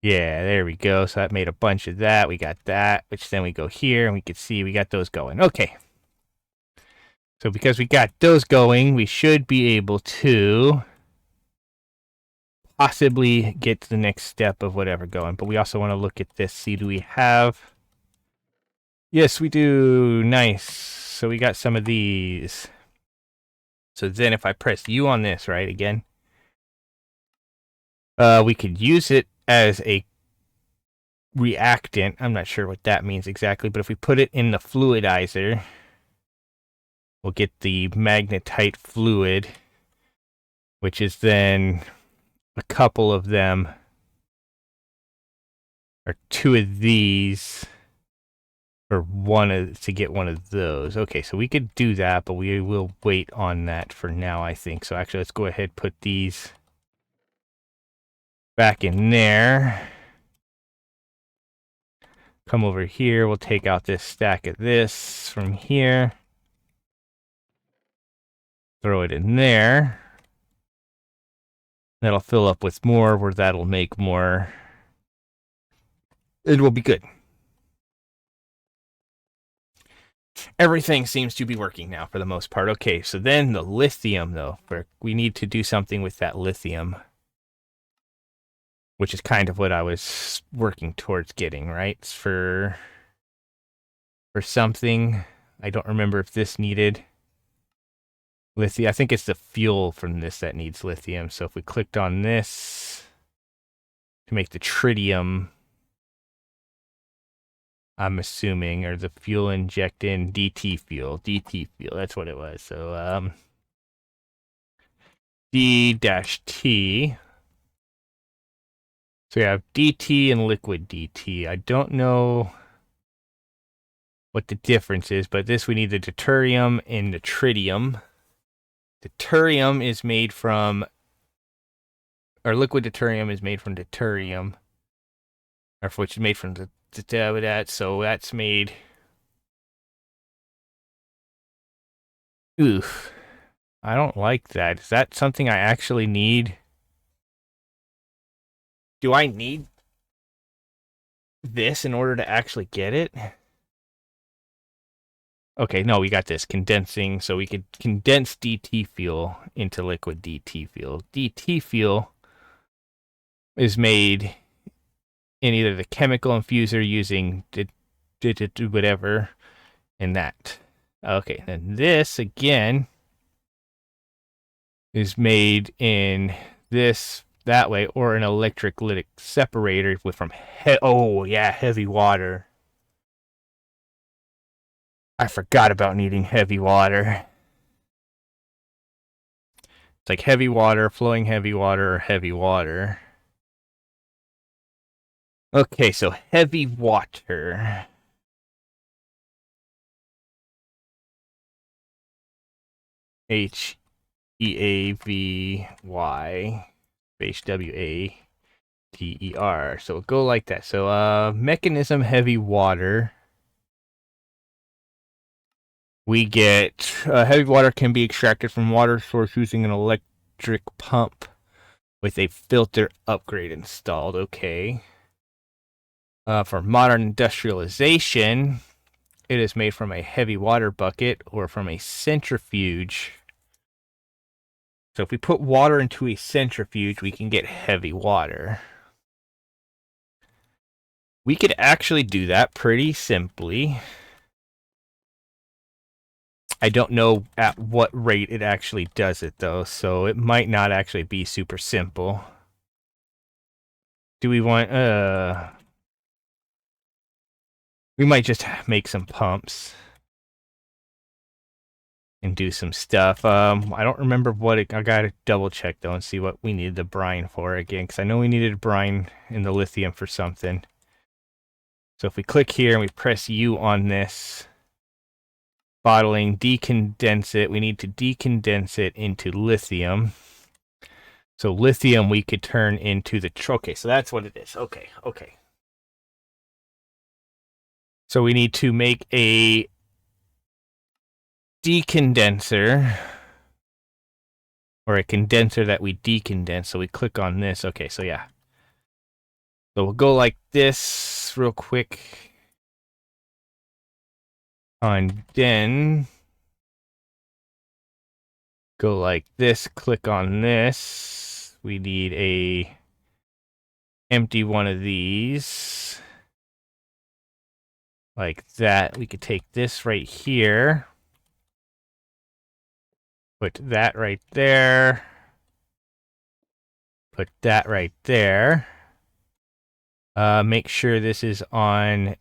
Yeah, there we go. So that made a bunch of that. We got that, which then we go here and we can see we got those going. Okay. So because we got those going, we should be able to possibly get to the next step of whatever going. But we also want to look at this. See, do we have... Yes, we do. Nice. So we got some of these. So then if I press U on this, right, again, we could use it as a reactant. I'm not sure what that means exactly, but if we put it in the fluidizer, we'll get the magnetite fluid, which is then a couple of them, or two of these, or to get one of those. Okay, so we could do that, but we will wait on that for now, I think. So actually, let's go ahead and put these back in there. Come over here, we'll take out this stack of this from here. Throw it in there. That'll fill up with more, where that'll make more it will be good. Everything seems to be working now for the most part. Okay, so then the lithium, though. We need to do something with that lithium, which is kind of what I was working towards getting, right? For something. I don't remember if this needed lithium. I think it's the fuel from this that needs lithium. So if we clicked on this to make the tritium, I'm assuming, or the fuel inject in DT fuel, that's what it was. So D-T. So we have DT and liquid DT. I don't know what the difference is, but this we need the deuterium and the tritium. Deuterium is made from, or liquid deuterium is made from deuterium, or which is made from that. So that's made. Oof. I don't like that. Is that something I actually need? Do I need this in order to actually get it? Okay, no, we got this condensing, so we could condense DT fuel into liquid DT fuel. DT fuel is made in either the chemical infuser using whatever in that. Okay, then this again is made in this that way, or an electrolytic separator with from heavy water. I forgot about needing heavy water. It's like heavy water, flowing heavy water, or heavy water. Okay, so heavy water. HEAVY space WATER. So it'll go like that. So mechanism heavy water. We get heavy water can be extracted from water source using an electric pump with a filter upgrade installed. Okay. For modern industrialization, it is made from a heavy water bucket or from a centrifuge. So if we put water into a centrifuge, we can get heavy water. We could actually do that pretty simply. I don't know at what rate it actually does it, though, so it might not actually be super simple. Do we want, we might just make some pumps and do some stuff. I don't remember what I gotta double check, though, and see what we needed the brine for again, because I know we needed brine in the lithium for something. So if we click here and we press U on this, bottling, decondense it. We need to decondense it into lithium. So lithium we could turn into the... Okay, so that's what it is. Okay. So we need to make a decondenser, or a condenser that we decondense. So we click on this. Okay, so yeah. So we'll go like this real quick. And then go like this, click on this. We need a empty one of these. Like that. We could take this right here. Put that right there. Put that right there. Make sure this is on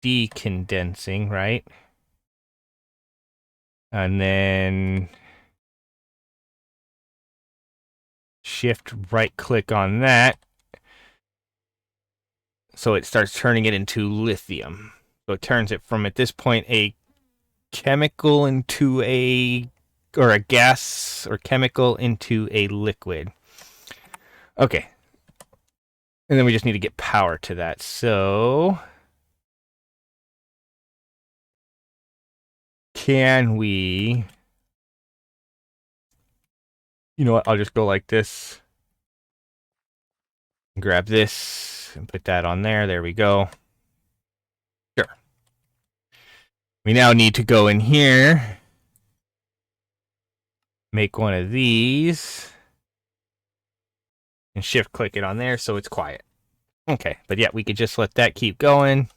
decondensing, right? And then shift right click on that. So it starts turning it into lithium. So it turns it from, at this point, a chemical into a, or a gas or chemical into a liquid. Okay. And then we just need to get power to that. So can we, you know what, I'll just go like this. Grab this and put that on there. There we go. Sure. We now need to go in here, make one of these, and shift click it on there so it's quiet. Okay, but yeah, we could just let that keep going.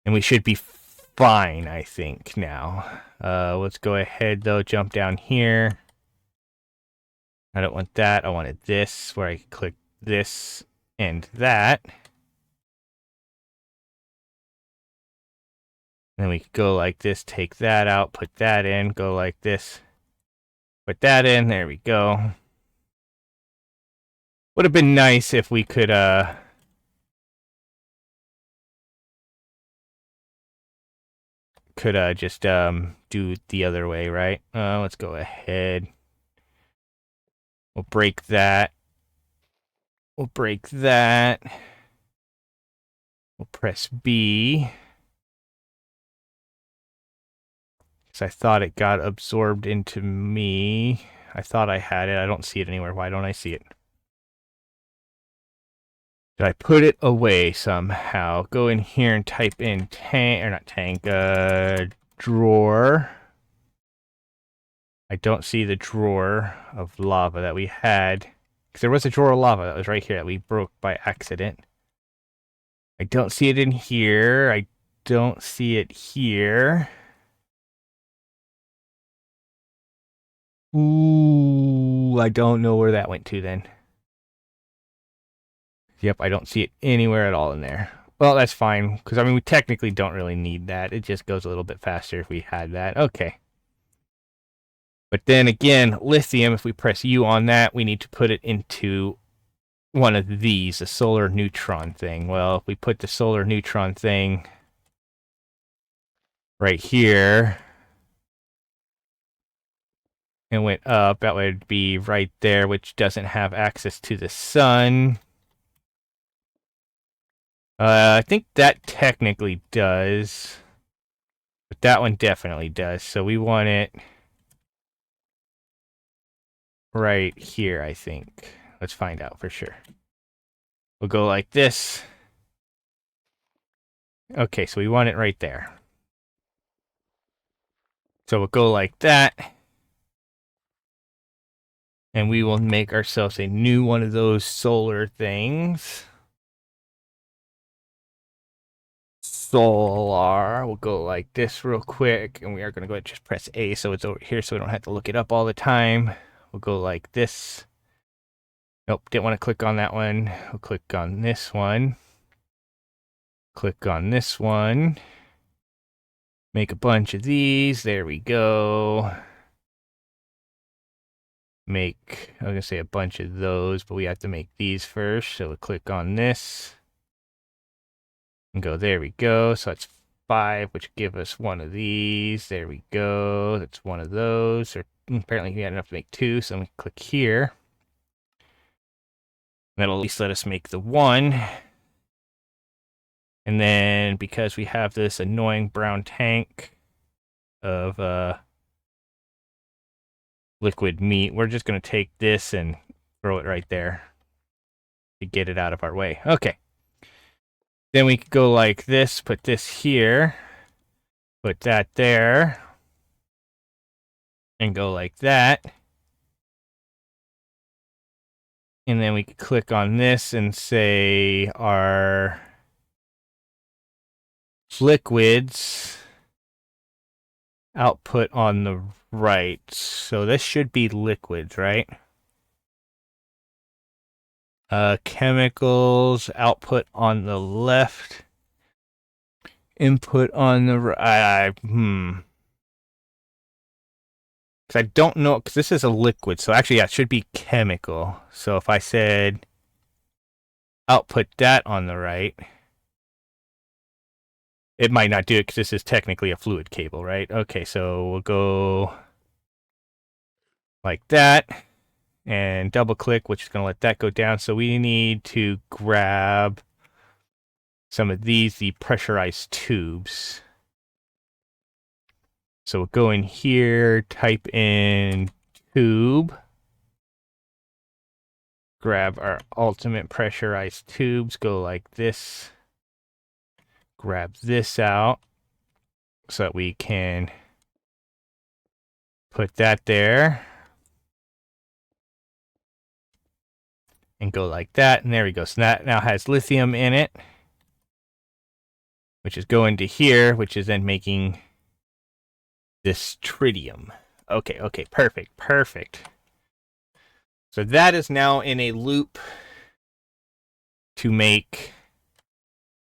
And we should be fine, I think, now. Let's go ahead, though, jump down here. I don't want that. I wanted this, where I can click this and that. Then we could go like this, take that out, put that in, go like this, put that in. There we go. Would have been nice if we could, just do the other way, right? Let's go ahead. We'll break that. We'll break that. We'll press B. Because I thought it got absorbed into me. I thought I had it. I don't see it anywhere. Why don't I see it? Did I put it away somehow? Go in here and type in tank, or not tank, drawer. I don't see the drawer of lava that we had. Because there was a drawer of lava that was right here that we broke by accident. I don't see it in here. I don't see it here. Ooh, I don't know where that went to then. Yep, I don't see it anywhere at all in there. Well, that's fine, because I mean, we technically don't really need that. It just goes a little bit faster if we had that. Okay. But then again, lithium, if we press U on that, we need to put it into one of these, a solar neutron thing. Well, if we put the solar neutron thing right here and went up, that would be right there, which doesn't have access to the sun. I think that technically does, but that one definitely does. So we want it right here, I think. Let's find out for sure. We'll go like this. Okay, so we want it right there. So we'll go like that. And we will make ourselves a new one of those solar things. Solar. We'll go like this real quick. And we are going to go ahead and just press A so it's over here so we don't have to look it up all the time. We'll go like this. Nope, didn't want to click on that one. We'll click on this one. Click on this one. Make a bunch of these. There we go. Make, I was going to say a bunch of those, but we have to make these first. So we'll click on this. And go, there we go. So that's 5, which give us one of these. There we go. That's one of those. Or apparently we had enough to make 2, so let me click here. That'll at least let us make the 1. And then because we have this annoying brown tank of liquid meat, we're just going to take this and throw it right there to get it out of our way. Okay. Then we could go like this, put this here, put that there, and go like that. And then we could click on this and say our liquids output on the right. So this should be liquids, right? Chemicals output on the left. Input on the right. Because I don't know, because this is a liquid. So actually, yeah, it should be chemical. So if I said output that on the right, it might not do it because this is technically a fluid cable, right? Okay, so we'll go like that and double click, which is going to let that go down. So we need to grab some of these, the pressurized tubes. So we'll go in here, type in tube. Grab our ultimate pressurized tubes, go like this. Grab this out so that we can put that there. And go like that, and there we go. So that now has lithium in it, which is going to here, which is then making this tritium. Okay, perfect. So that is now in a loop to make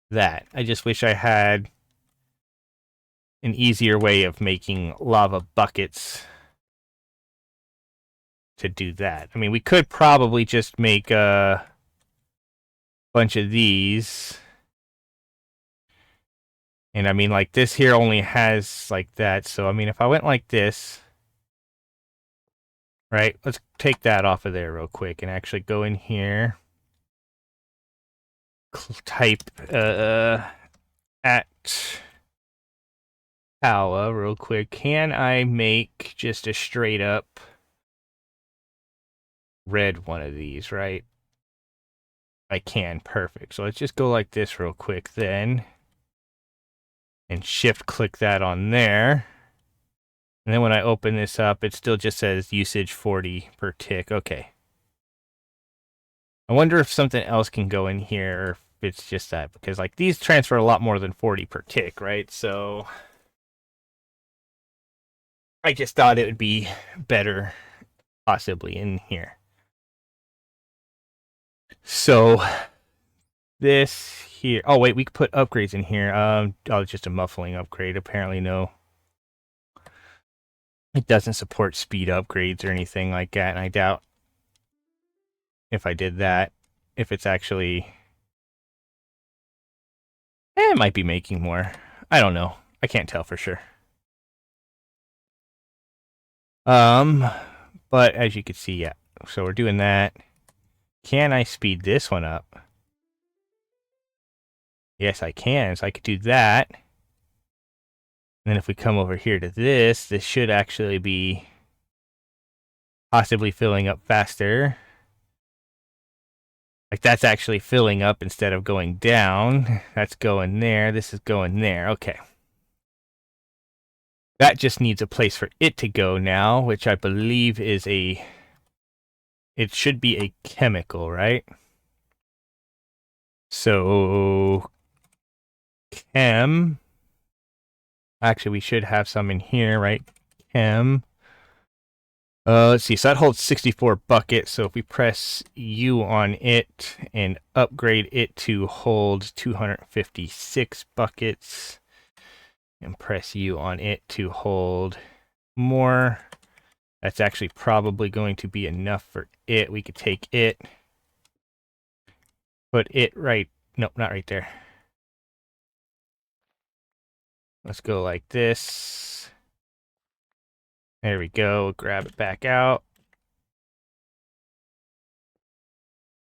that. I just wish I had an easier way of making lava buckets to do that. I mean, we could probably just make a bunch of these. And I mean, like, this here only has like that. So, I mean, if I went like this, right, let's take that off of there real quick and actually go in here. Type at Power real quick. Can I make just a straight up red one of these, right? I can, perfect. So let's just go like this real quick then. And shift click that on there. And then when I open this up, it still just says usage 40 per tick. Okay. I wonder if something else can go in here, or if it's just that. Because like these transfer a lot more than 40 per tick, right? So I just thought it would be better possibly in here. So this here. Oh wait, we could put upgrades in here. Oh, it's just a muffling upgrade. Apparently, no. It doesn't support speed upgrades or anything like that, and I doubt if I did that, if it's actually. It might be making more. I don't know. I can't tell for sure. But as you can see, yeah. So we're doing that. Can I speed this one up? Yes, I can. So I could do that. And then if we come over here to this should actually be possibly filling up faster. Like that's actually filling up instead of going down. That's going there. This is going there. Okay. That just needs a place for it to go now, which I believe is a... It should be a chemical, right? So... Chem... Actually, we should have some in here, right? Chem... let's see, so that holds 64 buckets, so if we press U on it and upgrade it to hold 256 buckets, and press U on it to hold more, that's actually probably going to be enough for it. We could take it, put it right, nope, not right there. Let's go like this. There we go, grab it back out.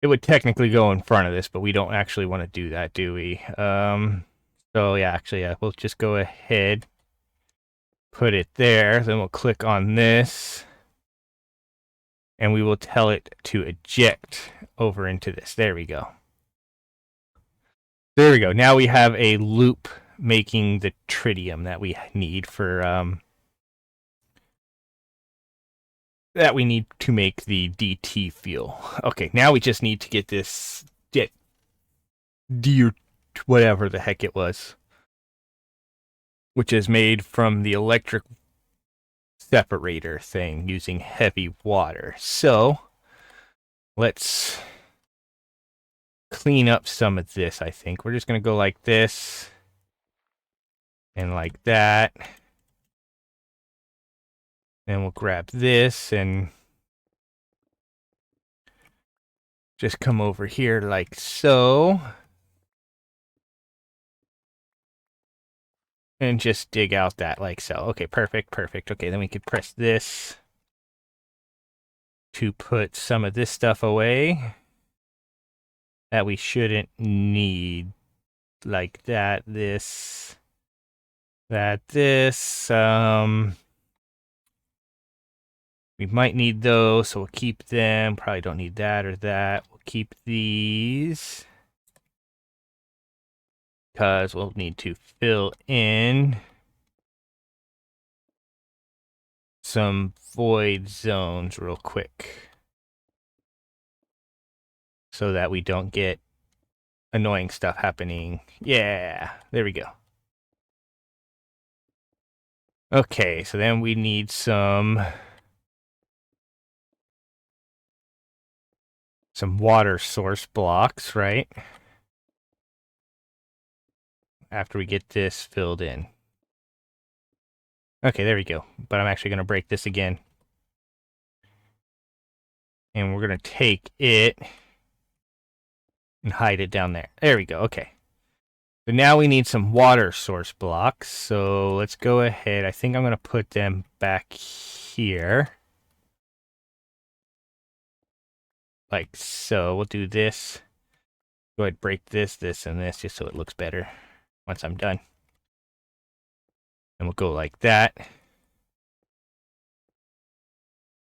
It would technically go in front of this, but we don't actually want to do that, do we? So yeah, actually, yeah, we'll just go ahead, put it there, then we'll click on this, and we will tell it to eject over into this. There we go. There we go. Now we have a loop making the tritium that we need for that we need to make the DT fuel. Okay, now we just need to get this D whatever the heck it was, which is made from the electric separator thing using heavy water. So let's clean up some of this. I think we're just going to go like this and like that. Then we'll grab this and just come over here like so. And just dig out that like so. Okay, perfect. Okay, then we could press this to put some of this stuff away that we shouldn't need. Like that, this, that, this. We might need those, so we'll keep them. Probably don't need that or that. We'll keep these because we'll need to fill in some void zones real quick so that we don't get annoying stuff happening. Yeah, there we go. Okay, so then we need some water source blocks, right? After we get this filled in. Okay, there we go. But I'm actually going to break this again. And we're going to take it and hide it down there. There we go. Okay. So now we need some water source blocks. So let's go ahead. I think I'm going to put them back here. Like so. We'll do this. Go ahead, break this, this, and this, just so it looks better once I'm done. And we'll go like that.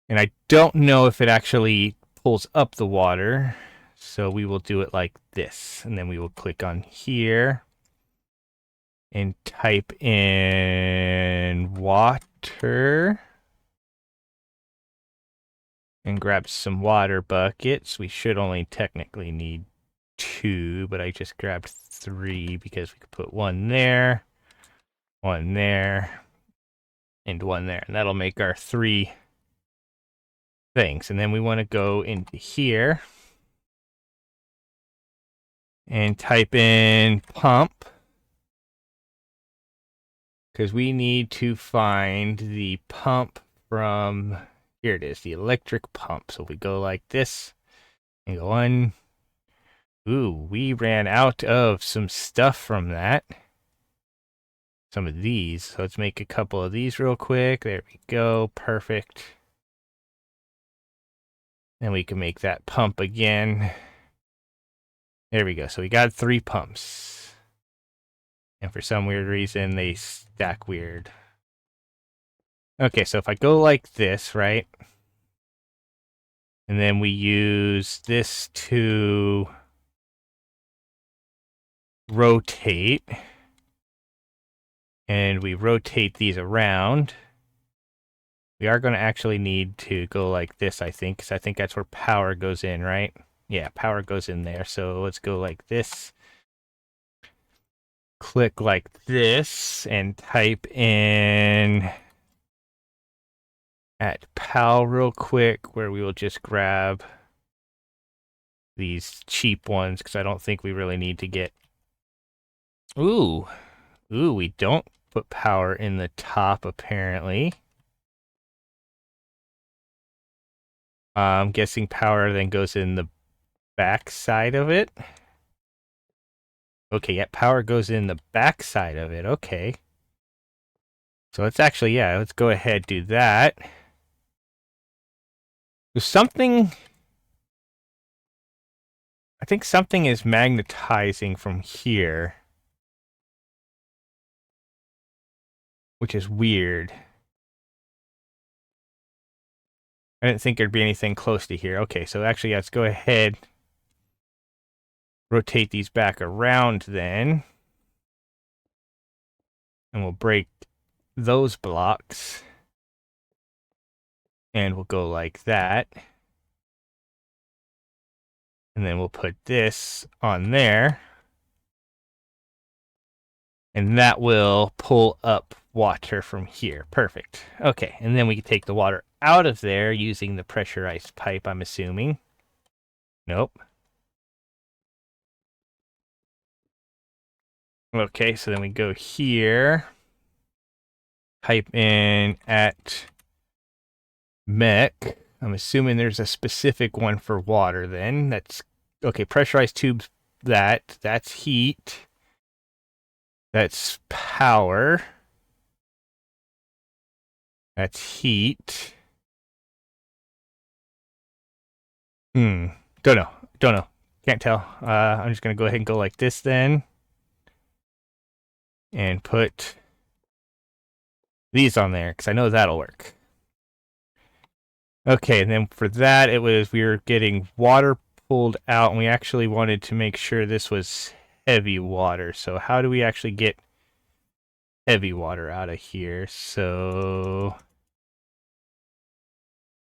And I don't know if it actually pulls up the water. So we will do it like this. And then we will click on here and type in water. And grab some water buckets. We should only technically need 2, but I just grabbed 3 because we could put 1 there, 1 there, and 1 there. And that'll make our 3 things. And then we want to go into here and type in pump, because we need to find the pump from, here it is, the electric pump. So we go like this and go on. Ooh, we ran out of some stuff from that. Some of these. So let's make a couple of these real quick. There we go. Perfect. Then we can make that pump again. There we go. So we got 3 pumps. And for some weird reason, they stack weird. Okay, so if I go like this, right? And then we use this to rotate. And we rotate these around. We are going to actually need to go like this, I think, because I think that's where power goes in, right? Yeah, power goes in there. So let's go like this. Click like this and type in at PAL real quick, where we will just grab these cheap ones because I don't think we really need to get. Ooh, we don't put power in the top apparently. I'm guessing power then goes in the back side of it. Okay, yeah, power goes in the back side of it. Okay. So let's actually, yeah, let's go ahead do that. There's something, I think something is magnetizing from here, which is weird. I didn't think there'd be anything close to here. Okay, so actually, yeah, let's go ahead, rotate these back around then. And we'll break those blocks. And we'll go like that. And then we'll put this on there. And that will pull up water from here. Perfect. Okay, and then we can take the water out of there using the pressurized pipe, I'm assuming. Nope. Okay, so then we go here. Type in at mech. I'm assuming there's a specific one for water then. That's okay, pressurized tubes, that's heat. That's power. That's heat. Don't know. Can't tell. I'm just going to go ahead and go like this then. And put these on there, because I know that'll work. Okay, and then for that, it was we were getting water pulled out, and we actually wanted to make sure this was heavy water. So how do we actually get heavy water out of here? So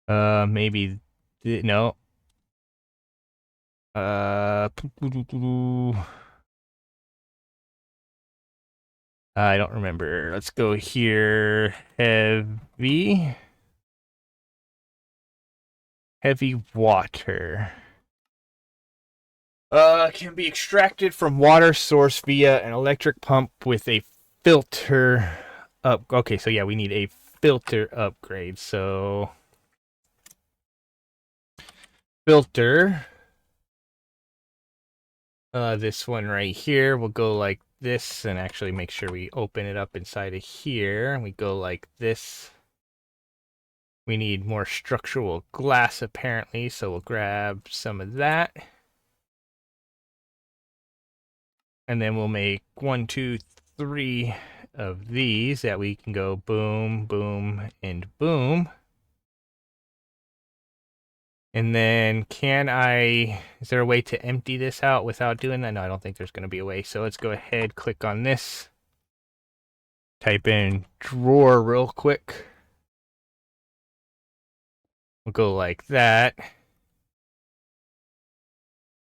maybe no. I don't remember. Let's go here. Heavy water. Can be extracted from water source via an electric pump with a filter up. Okay, so yeah, we need a filter upgrade. So filter. This one right here will go like this, and actually make sure we open it up inside of here. We go like this. We need more structural glass apparently, so we'll grab some of that. And then we'll make 1, 2, 3 of these that we can go boom, boom, and boom. And then is there a way to empty this out without doing that? No, I don't think there's going to be a way. So let's go ahead, click on this. Type in drawer real quick. We'll go like that.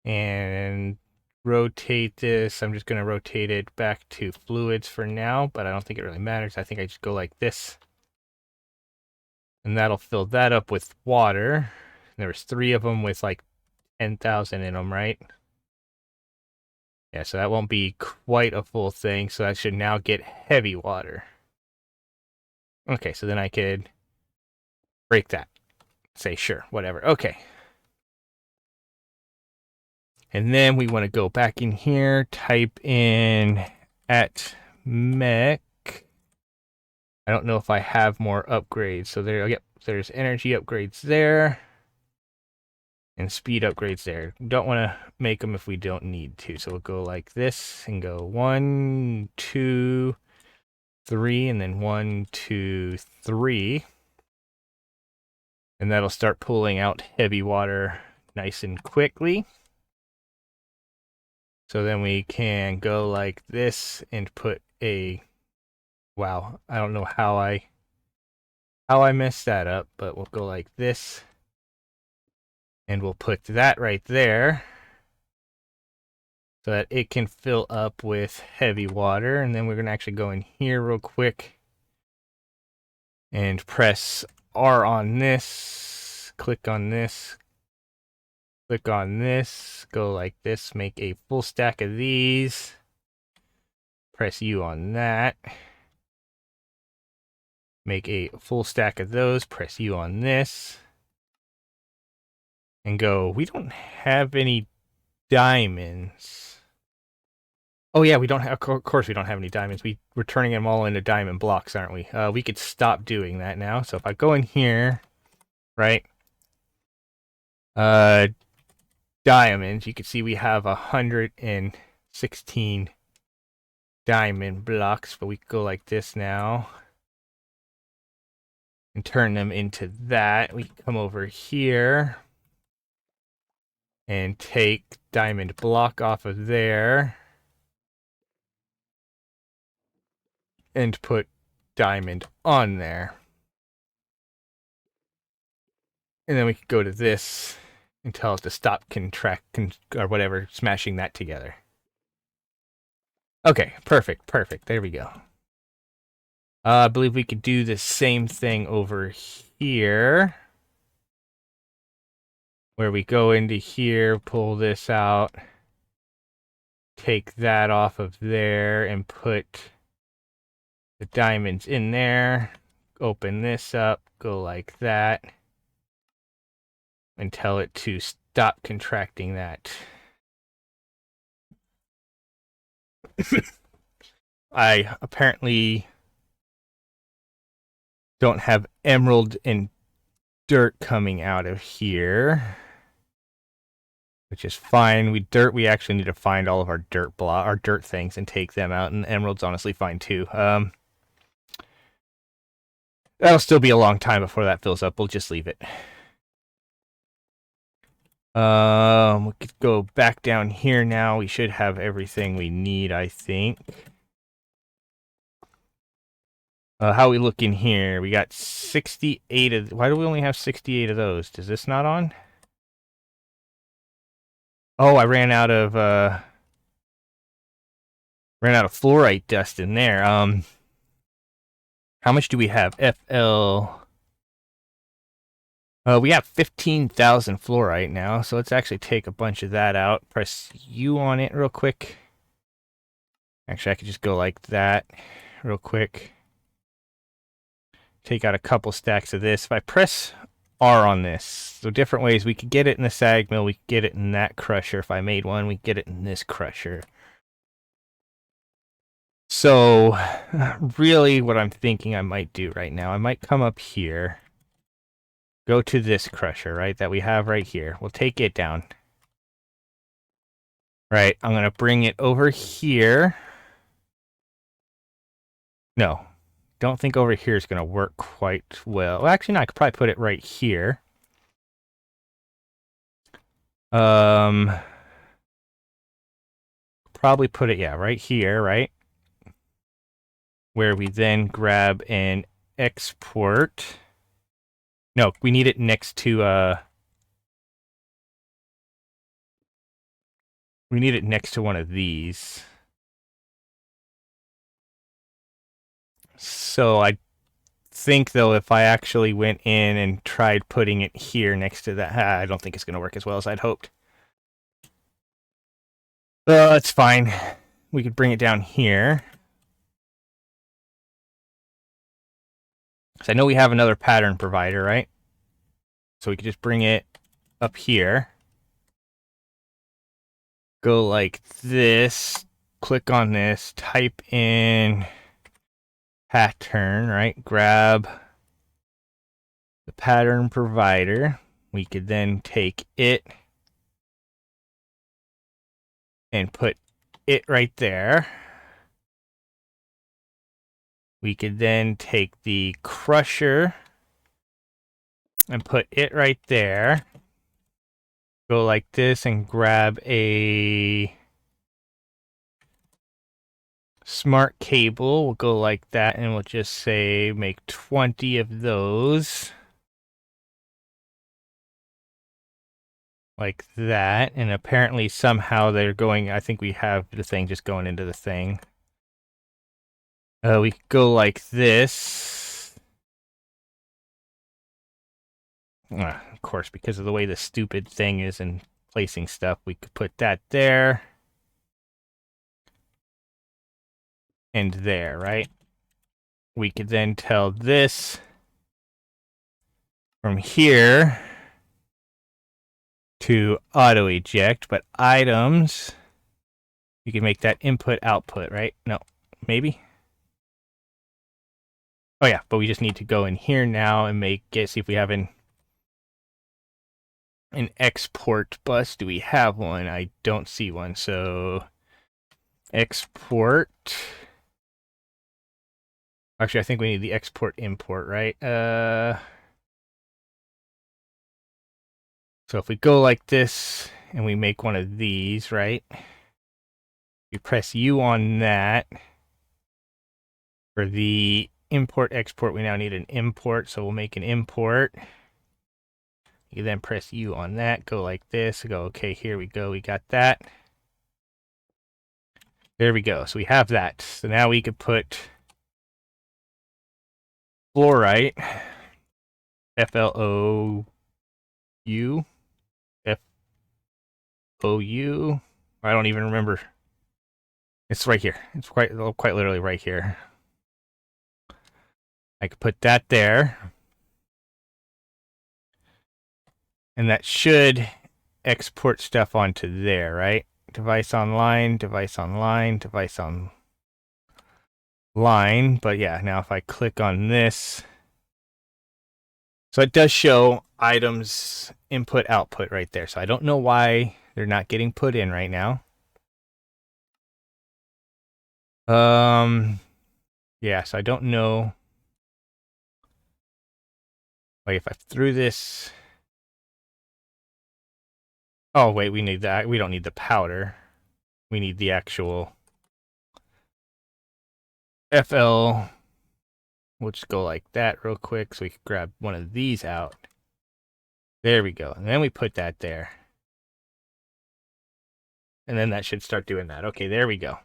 And rotate this. I'm just going to rotate it back to fluids for now, but I don't think it really matters. I think I just go like this. And that'll fill that up with water. There was 3 of them with like 10,000 in them, right? Yeah, so that won't be quite a full thing, so that should now get heavy water. Okay, so then I could break that. Say, sure, whatever. Okay. And then we want to go back in here, type in at mech. I don't know if I have more upgrades. So there, yep, there's energy upgrades there. And speed upgrades there. Don't want to make them if we don't need to. So we'll go like this and go 1, 2, 3, and then 1, 2, 3. And that'll start pulling out heavy water nice and quickly. So then we can go like this and put a, wow, I don't know how I messed that up, but we'll go like this. And we'll put that right there so that it can fill up with heavy water. And then we're going to actually go in here real quick and press R on this, click on this, click on this, go like this, make a full stack of these, press U on that, make a full stack of those, press U on this, and go, we don't have any diamonds. Oh yeah, we don't have, of course we don't have any diamonds. We're turning them all into diamond blocks, aren't we? We could stop doing that now. So if I go in here, right? Diamonds, you can see we have 116 diamond blocks, but we could go like this now and turn them into that. We can come over here and take diamond block off of there and put diamond on there. And then we could go to this and tell it to stop or whatever, smashing that together. Okay, perfect. There we go. I believe we could do the same thing over here, where we go into here, pull this out, take that off of there, and put the diamonds in there. Open this up, go like that, and tell it to stop contracting that. I apparently don't have emerald and dirt coming out of here, which is fine. We actually need to find all of our dirt things and take them out, and emerald's honestly fine too. That'll still be a long time before that fills up. We'll just leave it. We could go back down here now. We should have everything we need, I think. How we look in here? We got 68 of... Why do we only have 68 of those? Is this not on? Oh, I ran out of fluorite dust in there. How much do we have? FL... we have 15,000 fluorite now, so let's actually take a bunch of that out. Press U on it real quick. Actually, I could just go like that real quick. Take out a couple stacks of this. If I press R on this, so different ways. We could get it in the sag mill. We could get it in that crusher. If I made one, we could get it in this crusher. So, really what I'm thinking I might do right now, I might come up here, go to this crusher, right, that we have right here. We'll take it down. Right, I'm going to bring it over here. No, don't think over here is going to work quite well. Well, actually, no, I could probably put it right here. Probably put it, yeah, right here, right? Where we then grab and export. No, we need it next to, we need it next to one of these. So I think, though, if I actually went in and tried putting it here next to that, I don't think it's going to work as well as I'd hoped. That's fine. We could bring it down here. So I know we have another pattern provider, right? So we could just bring it up here. Go like this. Click on this. Type in pattern, right? Grab the pattern provider. We could then take it and put it right there. We could then take the crusher and put it right there. Go like this and grab a smart cable. We'll go like that and we'll just say make 20 of those. Like that. And apparently somehow they're going, I think we have the thing just going into the thing. We go like this. Of course, because of the way the stupid thing is and placing stuff, we could put that there. And there, right? We could then tell this from here to auto eject, but items, you can make that input output, right? No, maybe. Oh yeah, but we just need to go in here now and make it, see if we have an export bus. Do we have one? I don't see one. So export. Actually, I think we need the export import, right? So if we go like this and we make one of these, right? We press U on that. For the import export, we now need an import, so we'll make an import. You then press U on that, go like this, go, okay, here we go, we got that. There we go, so we have that. So now we could put fluorite, F-L-O-U, F-O-U, I don't even remember. It's right here. It's quite literally right here. I could put that there. And that should export stuff onto there, right? Device online, device online, device online. But yeah, now if I click on this, so it does show items input output right there. So I don't know why they're not getting put in right now. Yeah, so I don't know. Like if I threw this Oh, wait, we need that. We don't need the powder. We need the actual FL. We'll just go like that real quick so we can grab one of these out. There we go. And then we put that there. And then that should start doing that. Okay, there we go.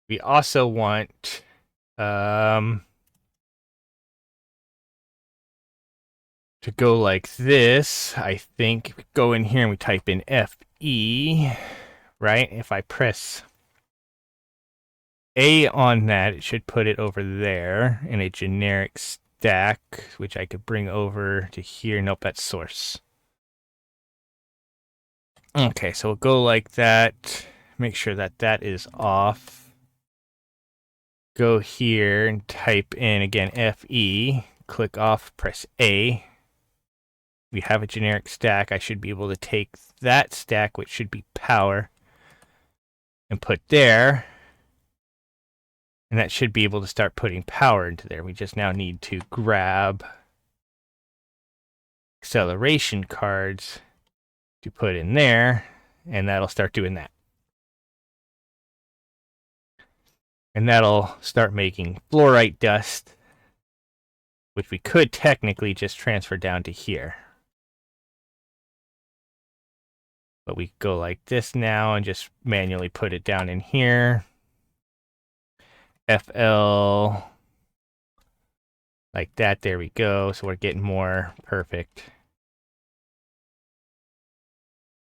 We also want to go like this. I think we go in here and we type in FE, right? If I press A on that, it should put it over there in a generic stack, which I could bring over to here. Nope, that's source. Okay, so we'll go like that. Make sure that that is off. Go here and type in again FE. Click off, press A. We have a generic stack. I should be able to take that stack, which should be power, and put there. And that should be able to start putting power into there. We just now need to grab acceleration cards to put in there, and that'll start doing that. And that'll start making fluorite dust, which we could technically just transfer down to here. But we go like this now and just manually put it down in here. FL, like that, there we go. So we're getting more perfect.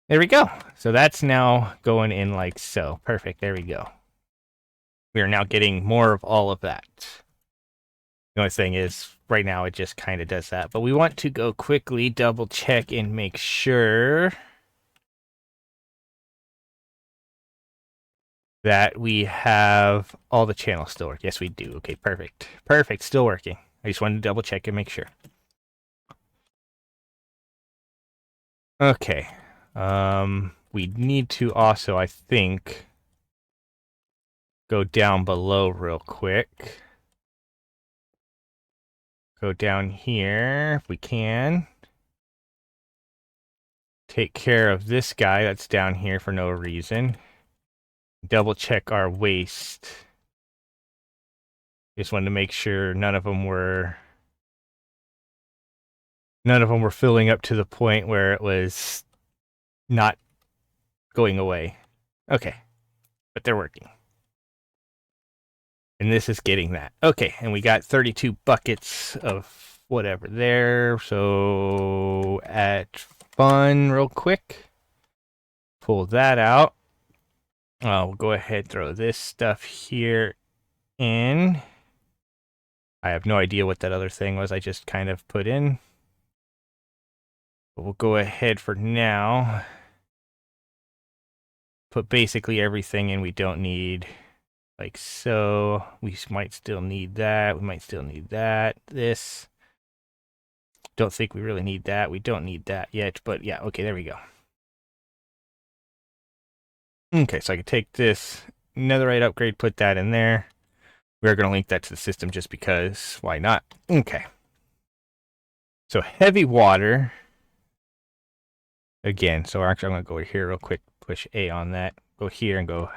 There we go. So that's now going in like so. Perfect, there we go. We are now getting more of all of that. The only thing is, right now it just kind of does that. But we want to go quickly double check and make sure that we have all the channels still working. Yes, we do. Okay, perfect. Perfect, still working. I just wanted to double check and make sure. Okay. We need to also, I think, go down below real quick. Go down here if we can. Take care of this guy that's down here for no reason. Double check our waste. Just wanted to make sure none of them were filling up to the point where it was not going away. Okay, but they're working. And this is getting that. Okay, and we got 32 buckets of whatever there. So at fun real quick. Pull that out. We'll go ahead and throw this stuff here in. I have no idea what that other thing was I just kind of put in. But we'll go ahead for now. Put basically everything in we don't need. Like so. We might still need that. We might still need that. This. Don't think we really need that. We don't need that yet. But yeah, okay, there we go. Okay, so I can take this netherite upgrade, put that in there. We're going to link that to the system just because. Why not? Okay. So heavy water. Again, so actually I'm going to go here real quick. Push A on that. Go here and go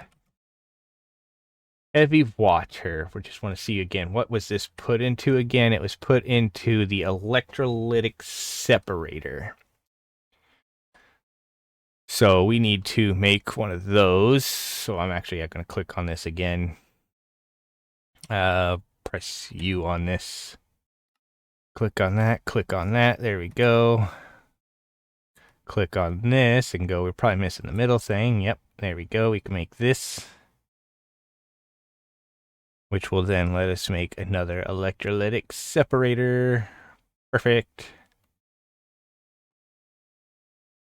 heavy water. We just want to see again. What was this put into again? It was put into the electrolytic separator. So we need to make one of those. So I'm actually going to click on this again. Press U on this. Click on that. Click on that. There we go. Click on this and go. We're probably missing the middle thing. Yep. There we go. We can make this, which will then let us make another electrolytic separator. Perfect.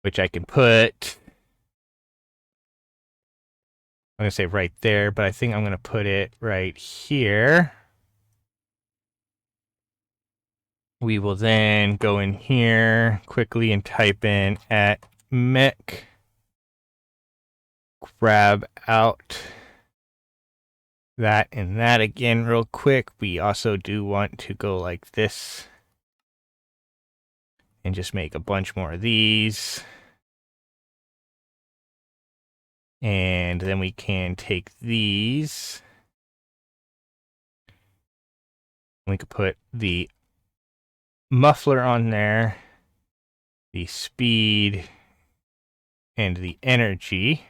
Which I can put, I'm going to say right there, but I think I'm going to put it right here. We will then go in here quickly and type in at mech, grab out that and that again real quick. We also do want to go like this and just make a bunch more of these. And then we can take these. We could put the muffler on there, the speed, and the energy.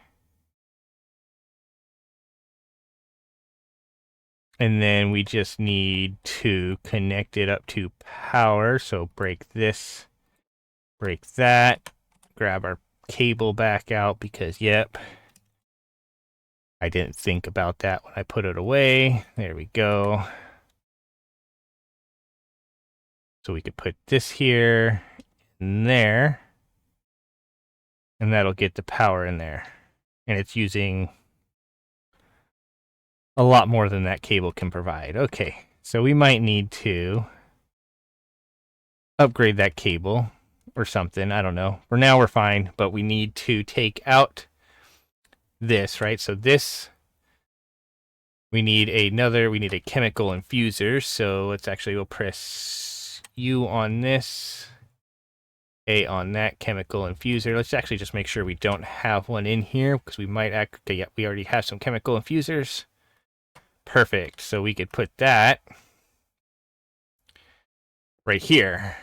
And then we just need to connect it up to power. So break this, break that, grab our cable back out because, yep, I didn't think about that when I put it away. There we go. So we could put this here and there, and that'll get the power in there. And it's using a lot more than that cable can provide. Okay, so we might need to upgrade that cable or something. I don't know. For now, we're fine, but we need to take out this, right? So this, we need a chemical infuser. So let's actually go press U on this, A on that chemical infuser. Let's actually just make sure we don't have one in here because we might okay, yeah, we already have some chemical infusers. Perfect. So we could put that right here.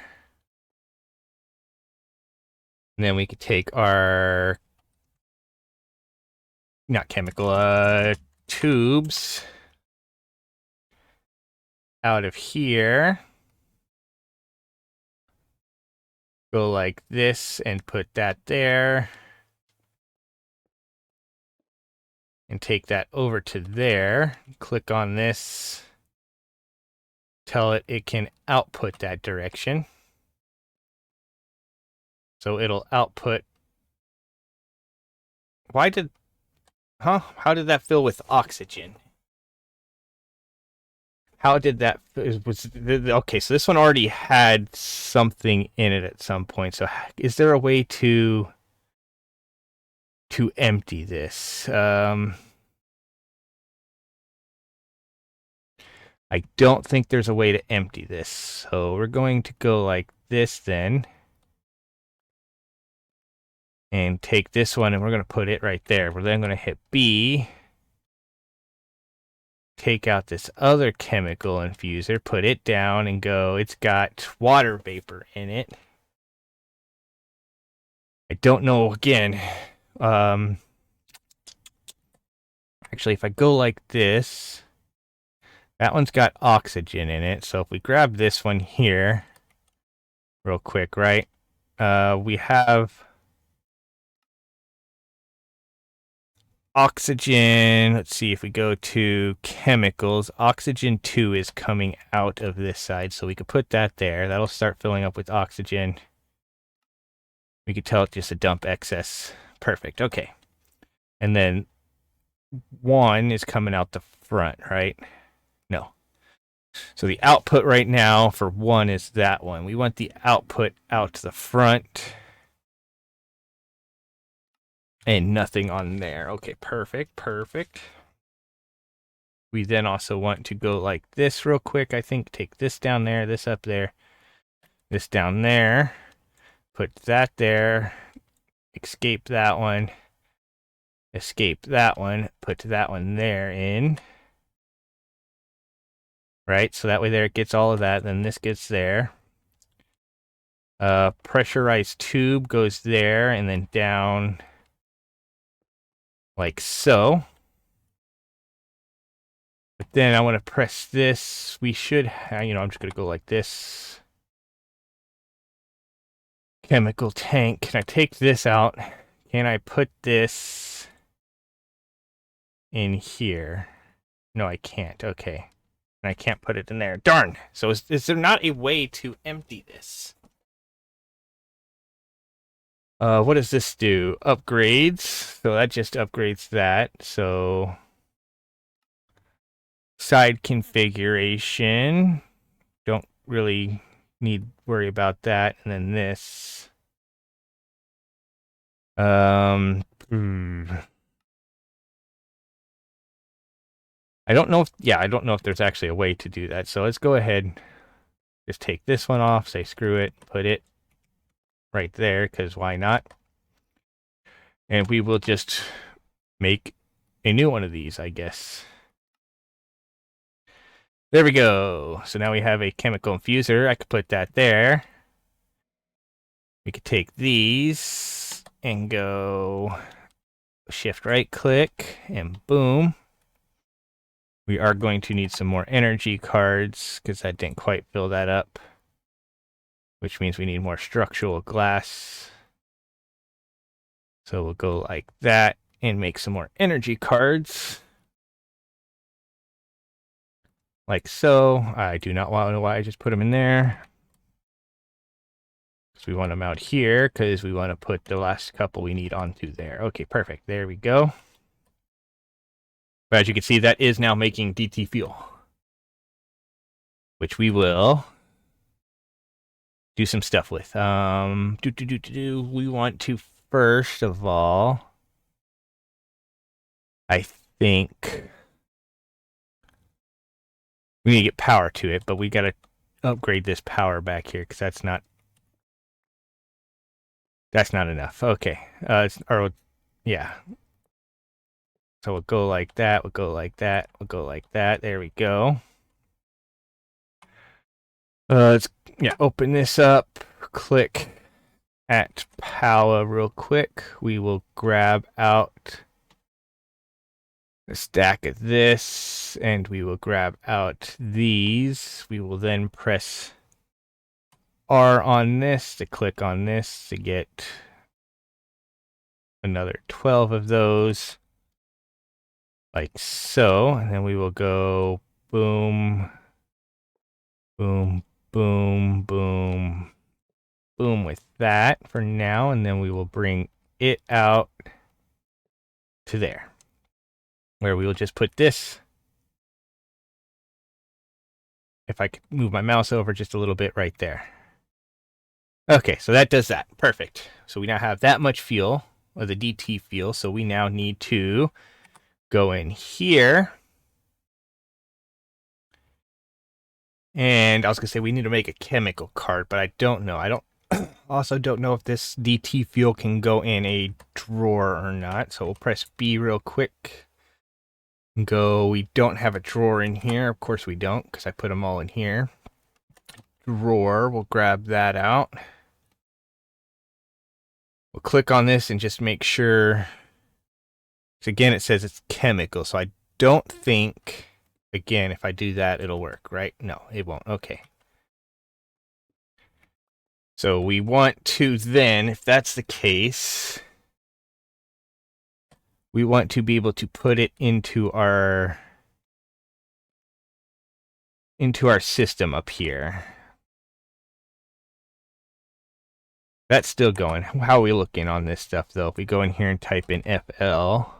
And then we could take our, not chemical, tubes out of here. Go like this and put that there. And take that over to there. Click on this. Tell it can output that direction. So it'll output. How did that fill with oxygen? How did that okay, so this one already had something in it at some point. So is there a way to empty this? I don't think there's a way to empty this. So we're going to go like this then. And take this one and we're going to put it right there. We're then going to hit B. Take out this other chemical infuser, put it down and go. It's got water vapor in it. I don't know, again. Actually, if I go like this, that one's got oxygen in it. So if we grab this one here, real quick, right? We have oxygen. Let's see if we go to chemicals. Oxygen 2 is coming out of this side, so we could put that there. That'll start filling up with oxygen. We could tell it just to dump excess. Perfect. Okay. And then 1 is coming out the front, right? No. So the output right now for 1 is that one. We want the output out to the front. And nothing on there. Okay, perfect, perfect. We then also want to go like this real quick. I think take this down there, this up there, this down there. Put that there. Escape that one. Escape that one. Put that one there in. Right, so that way there it gets all of that. Then this gets there. Pressurized tube goes there and then down like so. But then I want to press this. We should, I'm just going to go like this. Chemical tank. Can I take this out? Can I put this in here? No, I can't. Okay. And I can't put it in there. Darn. So is there not a way to empty this? What does this do? Upgrades. So that just upgrades that. So side configuration. Don't really need worry about that. And then this. I don't know if there's actually a way to do that. So let's go ahead, just take this one off, say screw it, put it right there, because why not? And we will just make a new one of these, I guess. There we go. So now we have a chemical infuser. I could put that there. We could take these and go shift right click and boom. We are going to need some more energy cards because I didn't quite fill that up, which means we need more structural glass. So we'll go like that and make some more energy cards. Like so. I do not want to know why I just put them in there. So we want them out here because we want to put the last couple we need onto there. Okay, perfect. There we go. But as you can see, that is now making DT fuel, which we will do some stuff with. We want to first of all, I think we need to get power to it, but we got to upgrade this power back here because that's not enough. Okay, yeah. So we'll go like that. We'll go like that. We'll go like that. There we go. Let's open this up. Click at power real quick. We will grab out a stack of this, and we will grab out these. We will then press R on this to click on this to get another 12 of those. Like so, and then we will go boom, boom, boom, boom, boom with that for now, and then we will bring it out to there, where we will just put this. If I could move my mouse over just a little bit right there. Okay, so that does that. Perfect. So we now have that much fuel, or the DT fuel, so we now need to go in here. And I was going to say we need to make a chemical card, but I don't know. I also don't know if this DT fuel can go in a drawer or not. So we'll press B real quick. Go, we don't have a drawer in here. Of course we don't, because I put them all in here. Drawer, we'll grab that out. We'll click on this and just make sure. So again, it says it's chemical, so I don't think, again, if I do that, it'll work, right? No, it won't. Okay. So we want to then, if that's the case, we want to be able to put it into our system up here. That's still going. How are we looking on this stuff, though? If we go in here and type in FL.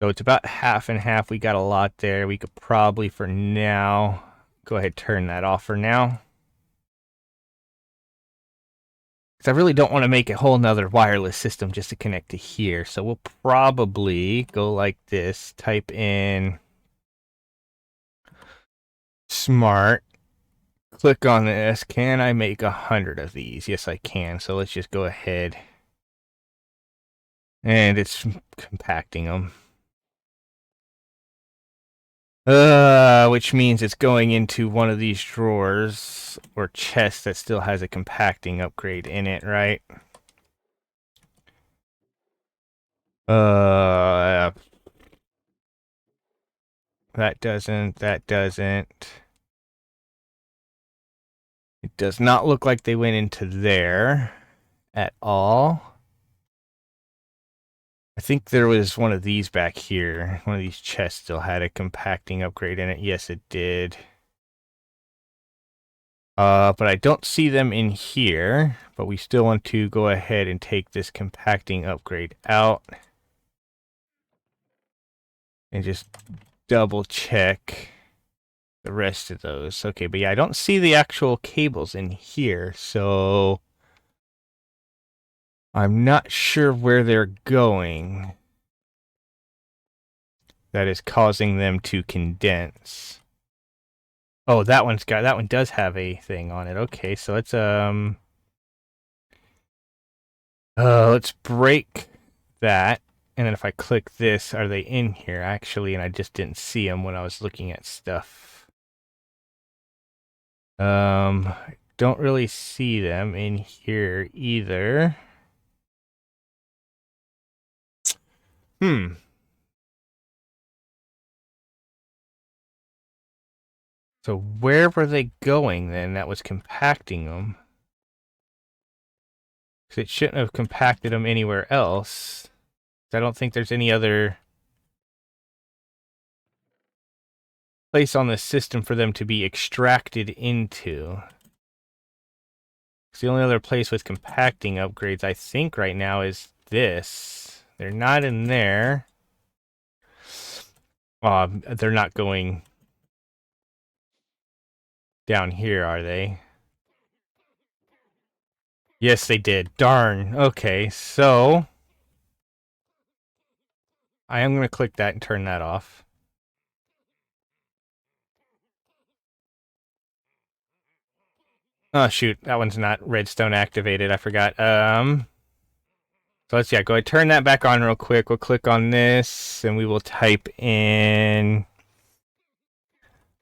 So it's about half and half. We got a lot there. We could probably, for now, go ahead and turn that off for now. Because I really don't want to make a whole nother wireless system just to connect to here. So we'll probably go like this. Type in smart. Click on this. Can I make 100 of these? Yes, I can. So let's just go ahead. And it's compacting them. Which means it's going into one of these drawers or chests that still has a compacting upgrade in it, right? That doesn't. It does not look like they went into there at all. I think there was one of these back here. One of these chests still had a compacting upgrade in it. Yes, it did. But I don't see them in here. But we still want to go ahead and take this compacting upgrade out. And just double check the rest of those. Okay, but yeah, I don't see the actual cables in here. So I'm not sure where they're going. That is causing them to condense. Oh, that one does have a thing on it. Okay, so let's break that And then if I click this, are they in here actually? And I just didn't see them when I was looking at stuff. Don't really see them in here either. So where were they going then that was compacting them? Because it shouldn't have compacted them anywhere else. I don't think there's any other place on the system for them to be extracted into. The only other place with compacting upgrades, I think, right now is this. They're not in there. They're not going down here, are they? Yes, they did. Darn. Okay, so I am going to click that and turn that off. Oh, shoot. That one's not redstone activated. I forgot. So let's, go ahead, turn that back on real quick. We'll click on this, and we will type in...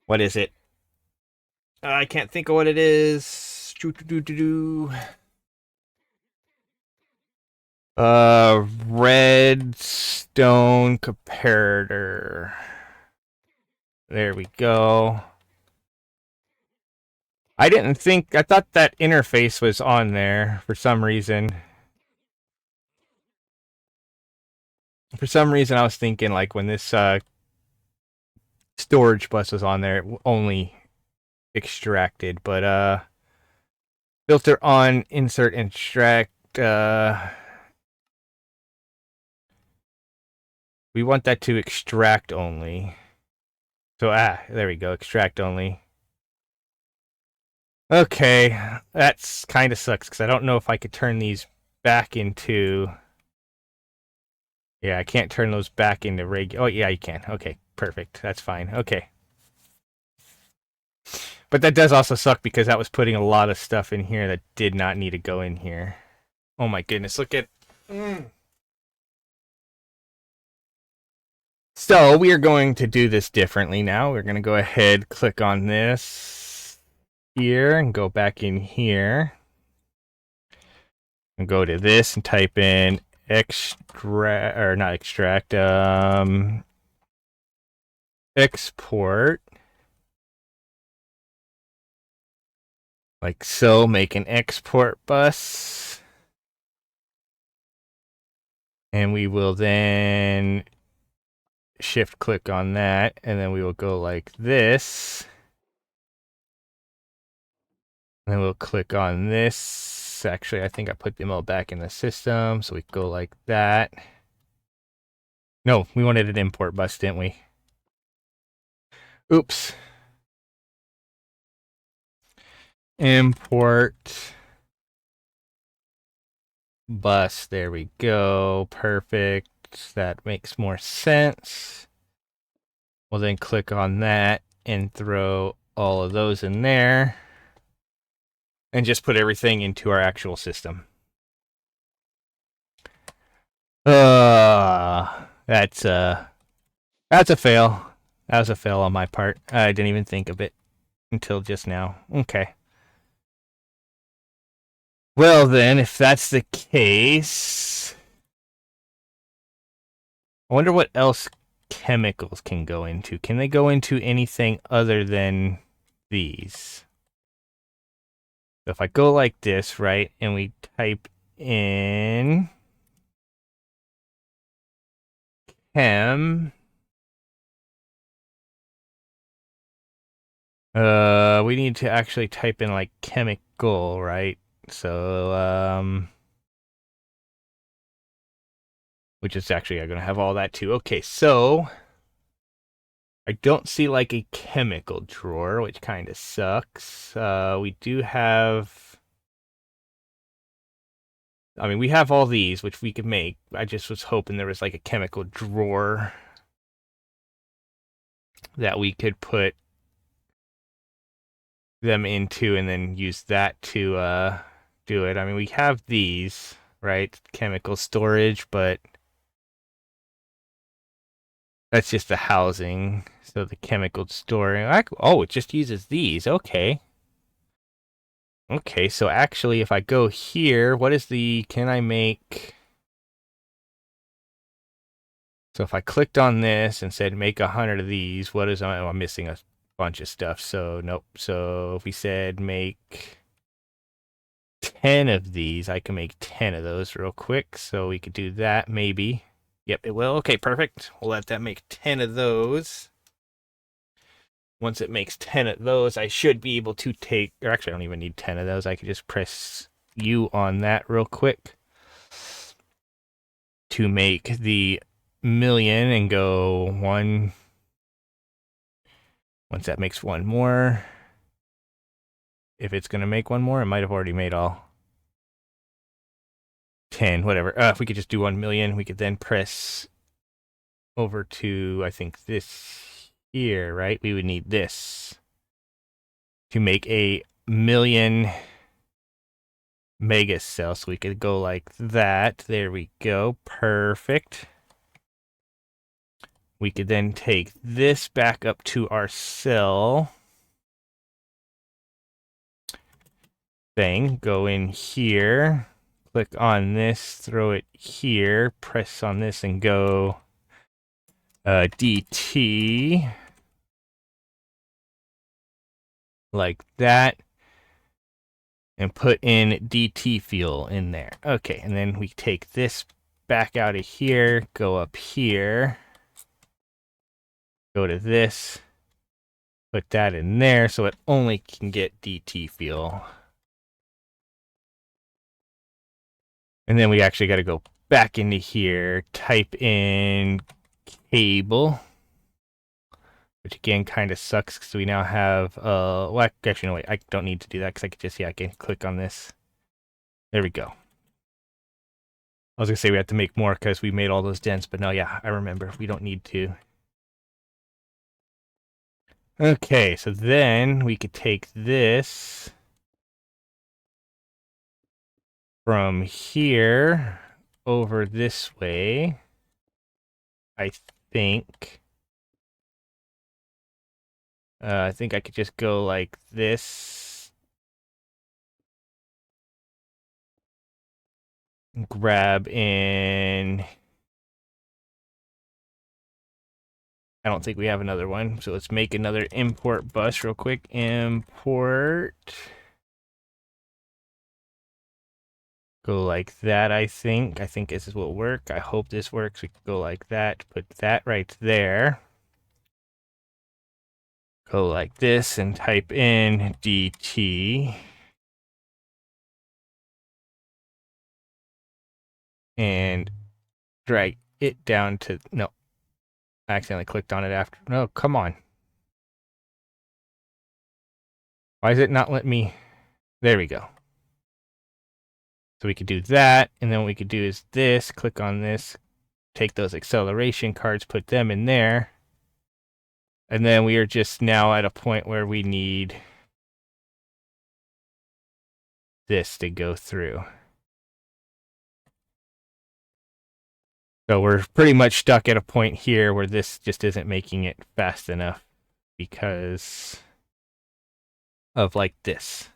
What is it? I can't think of what it is. Redstone comparator. There we go. I thought that interface was on there for some reason. For some reason, I was thinking like when this storage bus was on there, it only extracted. But filter on, insert, extract. We want that to extract only. So there we go, extract only. Okay, that's kind of sucks because I don't know if I could turn these back into... Yeah, I can't turn those back into regular... Oh, yeah, you can. Okay, perfect. That's fine. Okay. But that does also suck because that was putting a lot of stuff in here that did not need to go in here. Oh my goodness, look at... So, we are going to do this differently now. We're going to go ahead, click on this here, and go back in here. And go to this and type in extract, or not extract, export. Like so, make an export bus. And we will then shift click on that, and then we will go like this. And then we'll click on this. Actually, I think I put them all back in the system, so we go like that. No, we wanted an import bus, didn't we? Oops. Import bus. There we go. Perfect. That makes more sense. We'll then click on that and throw all of those in there. And just put everything into our actual system. That's a fail. That was a fail on my part. I didn't even think of it until just now. Okay. Well then, if that's the case, I wonder what else chemicals can go into. Can they go into anything other than these? So if I go like this, right, and we type in chem, we need to actually type in like chemical, right? So, which is actually, I'm going to have all that too. Okay, so I don't see like a chemical drawer, which kind of sucks. We do have, I mean, we have all these, which we could make. I just was hoping there was like a chemical drawer that we could put them into and then use that to do it. I mean, we have these, right? Chemical storage, but That's just the housing. So the chemical storing. Oh, it just uses these. Okay. Okay, so actually if I go here, what is the... Can I make... So if I clicked on this and said make 100 of these, what is... Oh, I'm missing a bunch of stuff. So nope. So if we said make 10 of these, I can make 10 of those real quick. So we could do that maybe. Yep, it will. Okay, perfect. We'll let that make 10 of those. Once it makes 10 of those, I should be able to take, or actually I don't even need 10 of those. I could just press U on that real quick to make the million and go one. Once that makes one more, if it's going to make one more, it might have already made all 10, whatever. If we could just do 1 million, we could then press over to, I think, this here, right? We would need this to make a million mega cell. So we could go like that. There we go. Perfect. We could then take this back up to our cell thing. Go in here. Click on this. Throw it here. Press on this and go DT. Like that. And put in DT fuel in there. Okay, and then we take this back out of here, go up here, go to this, put that in there so it only can get DT fuel. And then we actually got to go back into here, type in cable, which again kind of sucks because we now have, well, actually, no, wait, I don't need to do that because I could just, I can click on this. There we go. I was going to say we have to make more because we made all those dents, but no, yeah, I remember. We don't need to. Okay, so then we could take this from here over this way, I think. I think I could just go like this. Grab in... I don't think we have another one, so let's make another import bus real quick. Import. Go like that, I think. I think this will work. I hope this works. We can go like that. Put that right there. Go like this and type in DT. And drag it down to... No. I accidentally clicked on it after. No, come on. Why is it not letting me... There we go. So we could do that, and then what we could do is this, click on this, take those acceleration cards, put them in there, and then we are just now at a point where we need this to go through. So we're pretty much stuck at a point here where this just isn't making it fast enough because of like this.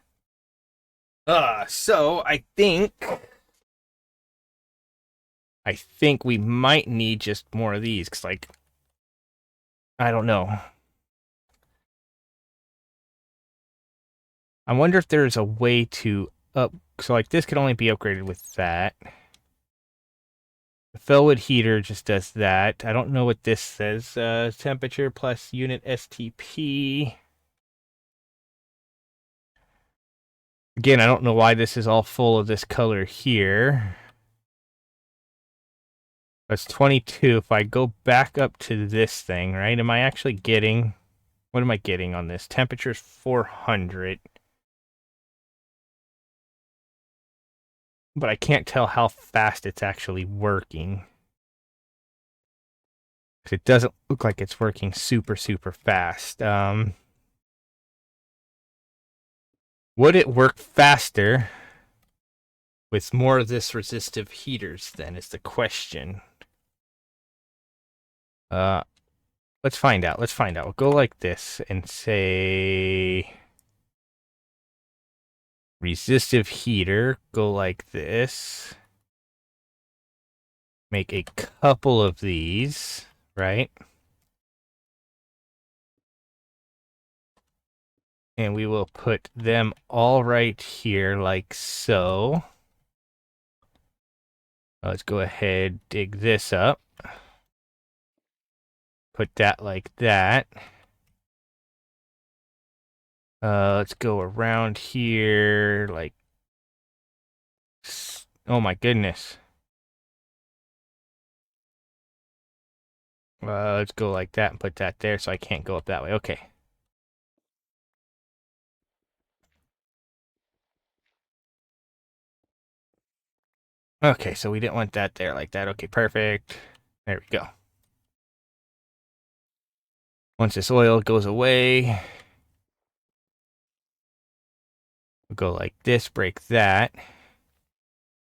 So I think we might need just more of these, because, like, I don't know. I wonder if there's a way to up... So, like, this could only be upgraded with that. The Felwood heater just does that. I don't know what this says. Temperature plus unit STP. Again, I don't know why this is all full of this color here. That's 22. If I go back up to this thing, right? Am I actually getting... What am I getting on this? Temperature's 400. But I can't tell how fast it's actually working. Because it doesn't look like it's working super, super fast. Would it work faster with more of this resistive heaters then is the question. let's find out. Let's find out. We'll go like this and say resistive heater. Go like this. Make a couple of these, right? And we will put them all right here like so. Let's go ahead, dig this up. Put that like that. Let's go around here like... Oh my goodness. Let's go like that and put that there so I can't go up that way. Okay. Okay, so we didn't want that there like that. Okay, perfect. There we go. Once this oil goes away, we'll go like this, break that,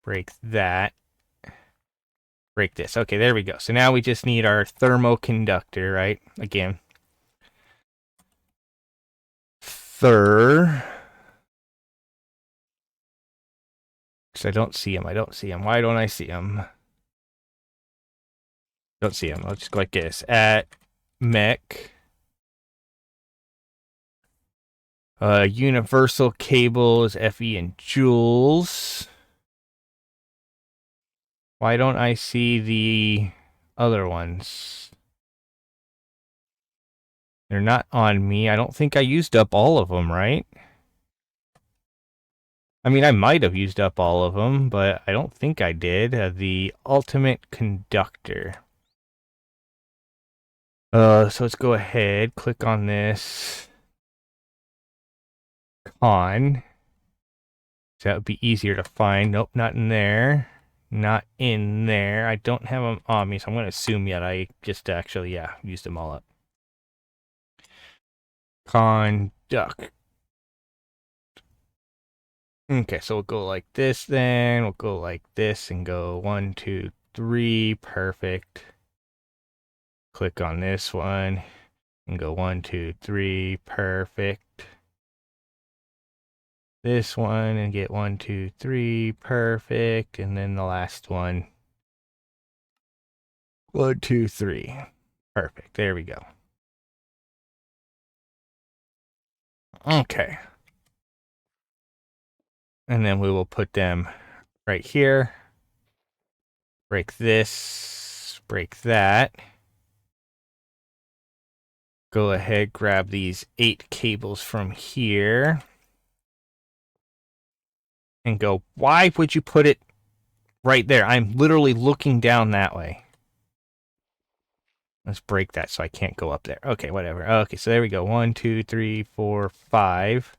break that, break this. Okay, there we go. So now we just need our thermoconductor, right? Again. Because I don't see him. I don't see him. Why don't I see him? Don't see him. I'll just go like this. At mech. Universal cable is FE in joules. Why don't I see the other ones? They're not on me. I don't think I used up all of them, right? I mean, I might have used up all of them, but I don't think I did. The ultimate conductor. So let's go ahead, click on this. Con. So that would be easier to find. Nope, not in there. Not in there. I don't have them on me, so I'm going to assume yet I just actually, yeah, used them all up. Conduct. Okay, so we'll go like this then. We'll go like this and go 1, 2, 3. Perfect. Click on this one and go 1, 2, 3. Perfect. This one and get 1, 2, 3. Perfect. And then the last one. 1, 2, 3. Perfect. There we go. Okay. And then we will put them right here. Break this. Break that. Go ahead, grab these 8 cables from here. And go, why would you put it right there? I'm literally looking down that way. Let's break that so I can't go up there. Okay, whatever. Okay, so there we go. 1, 2, 3, 4, 5.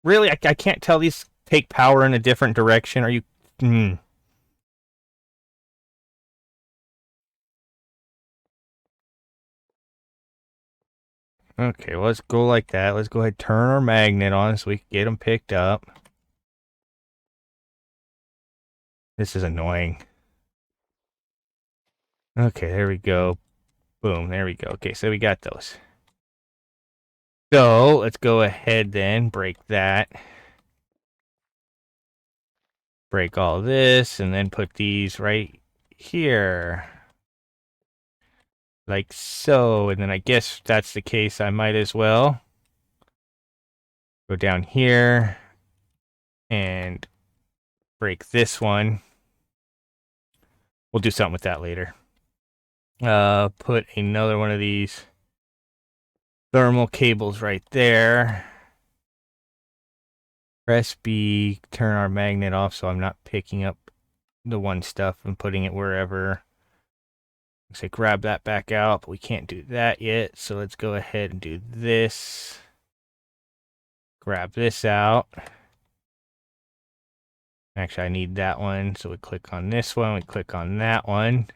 Really? I can't tell these take power in a different direction. Are you... Okay, well, let's go like that. Let's go ahead and turn our magnet on so we can get them picked up. This is annoying. Okay, there we go. Boom, there we go. Okay, so we got those. So, let's go ahead then, break that. Break all this, and then put these right here. Like so, and then I guess if that's the case, I might as well go down here and break this one. We'll do something with that later. Put another one of these thermal cables right there. Press B, turn our magnet off so I'm not picking up the one stuff and putting it wherever. Say grab that back out, but we can't do that yet. So let's go ahead and do this. Grab this out. Actually, I need that one. So we click on this one. We click on that one.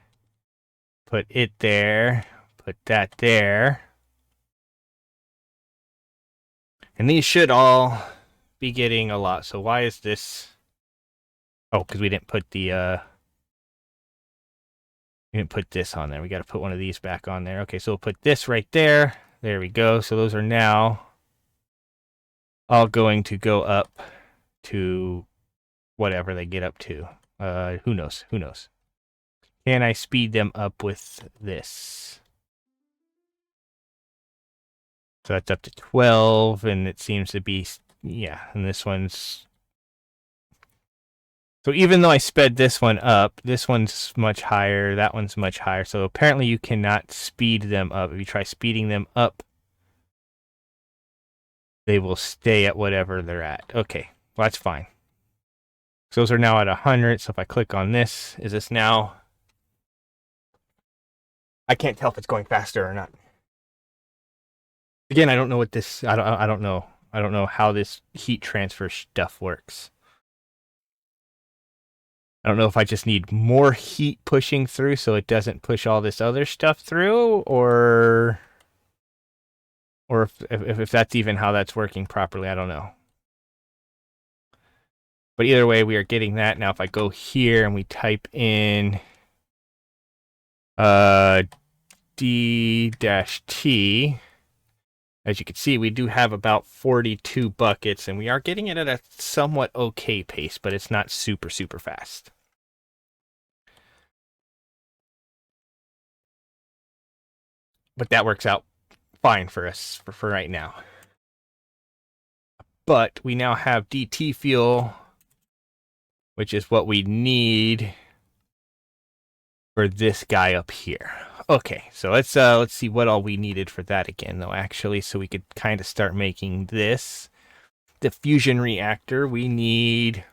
Put it there. Put that there. And these should all be getting a lot. So why is this? Oh, because we didn't put the We didn't put this on there. We got to put one of these back on there. Okay, so we'll put this right there. There we go. So those are now all going to go up to whatever they get up to. Who knows? Who knows? Can I speed them up with this? So that's up to 12, and it seems to be, yeah, and this one's... So even though I sped this one up, this one's much higher, that one's much higher. So apparently you cannot speed them up. If you try speeding them up, they will stay at whatever they're at. Okay, well, that's fine. So those are now at 100. So if I click on this, is this now... I can't tell if it's going faster or not. Again, I don't know what this... I don't know. I don't know how this heat transfer stuff works. I don't know if I just need more heat pushing through so it doesn't push all this other stuff through, or if that's even how that's working properly. I don't know. But either way, we are getting that. Now if I go here and we type in D-T, as you can see, we do have about 42 buckets, and we are getting it at a somewhat okay pace, but it's not super, super fast. But that works out fine for us for right now. But we now have DT fuel, which is what we need for this guy up here. Okay, so let's see what all we needed for that again, though, actually, so we could kind of start making this. The fusion reactor, we need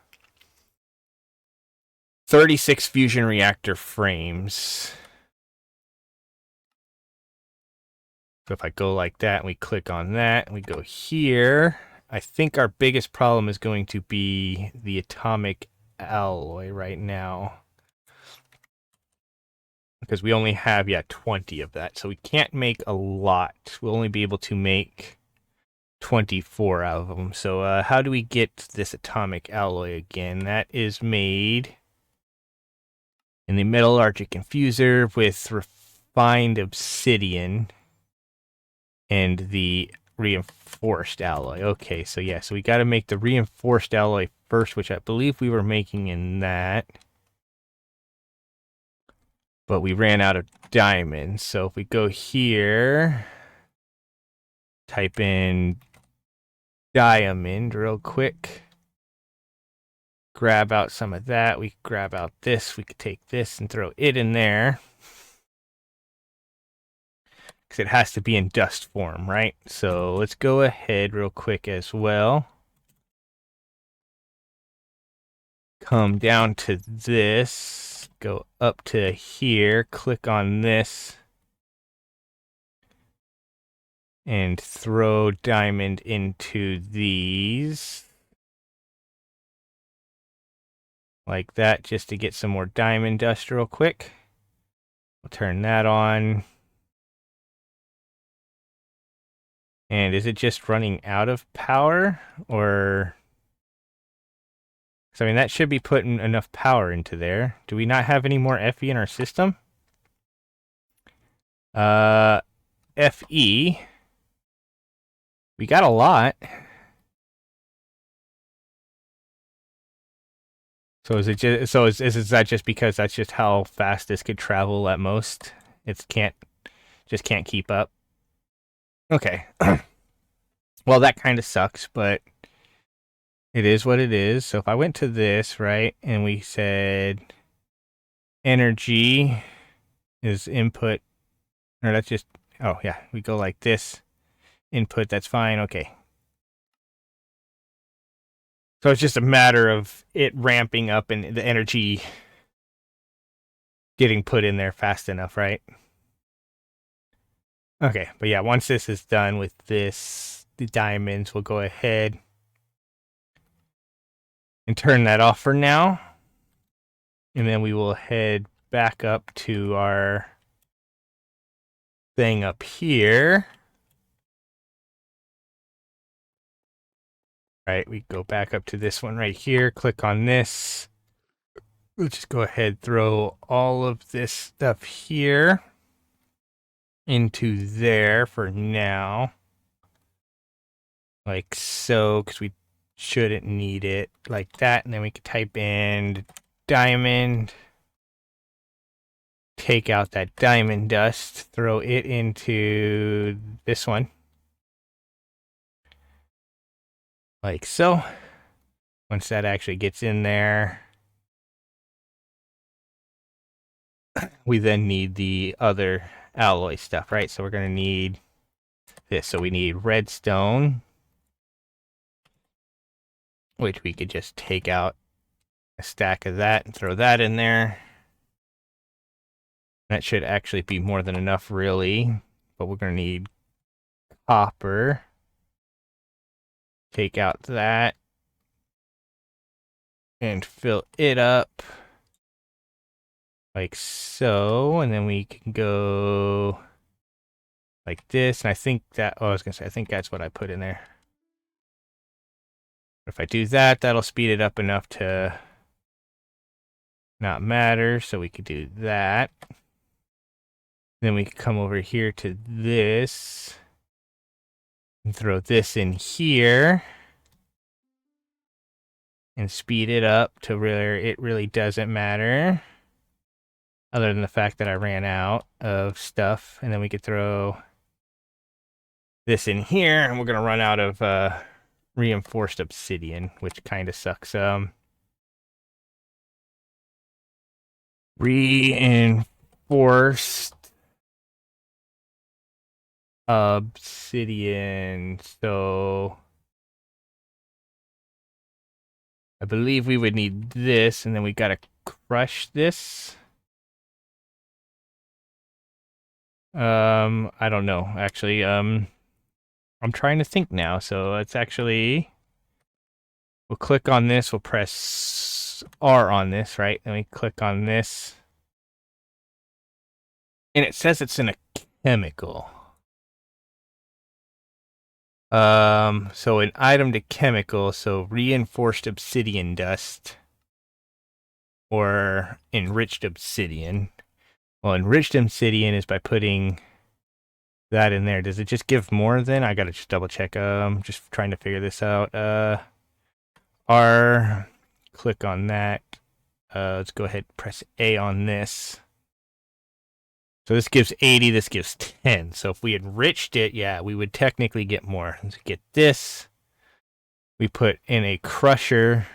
36 fusion reactor frames. So if I go like that and we click on that and we go here, I think our biggest problem is going to be the atomic alloy right now. Because we only have, 20 of that. So we can't make a lot. We'll only be able to make 24 out of them. So how do we get this atomic alloy again? That is made in the metallurgic infuser with refined obsidian and the reinforced alloy. Okay, so yeah, so we got to make the reinforced alloy first, which I believe we were making in that. But we ran out of diamonds. So if we go here, type in diamond real quick, grab out some of that. We grab out this. We could take this and throw it in there. Because it has to be in dust form, right? So let's go ahead real quick as well. Come down to this, go up to here, click on this, and throw diamond into these. Like that, just to get some more diamond dust real quick. We'll turn that on. And is it just running out of power? Or... So, I mean, that should be putting enough power into there. Do we not have any more FE in our system? FE. We got a lot. So is it just, so is that just because that's just how fast this could travel at most? It can't keep up. Okay. Well, that kind of sucks, but it is what it is. So if I went to this, right, and we said energy is input, or that's just, oh yeah, we go like this, input, that's fine, okay. So it's just a matter of it ramping up and the energy getting put in there fast enough, right? Okay, but yeah, once this is done with this, the diamonds, we'll go ahead and turn that off for now. And then we will head back up to our thing up here. Right, we go back up to this one right here, click on this. we'll just go ahead, throw all of this stuff here into there for now. Like so, because we shouldn't need it like that. And then we could type in diamond, take out that diamond dust, throw it into this one. Like so. Once that actually gets in there, we then need the other alloy stuff, right? So we're going to need this. So we need redstone, which we could just take out a stack of that and throw that in there. That should actually be more than enough, really. But we're going to need copper. Take out that and fill it up like so. And then we can go like this. And I think that, oh, I was going to say, I think that's what I put in there. If I do that, that'll speed it up enough to not matter. So we could do that. Then we can come over here to this and throw this in here and speed it up to where it really doesn't matter, other than the fact that I ran out of stuff. And then we could throw this in here, and we're going to run out of reinforced obsidian, which kind of sucks. Reinforced obsidian. So I believe we would need this, and then we got to crush this. I don't know, actually. I'm trying to think now. So it's actually, we'll click on this. We'll press R on this, right? Then we click on this. And it says it's in a chemical. So an item to chemical, so reinforced obsidian dust or enriched obsidian. Well, enriched obsidian is by putting that in there. Does it just give more then? I gotta just double check. Just trying to figure this out. R, click on that. Let's go ahead and press A on this. So this gives 80, this gives 10. So if we enriched it, yeah, we would technically get more. Let's get this. We put in a crusher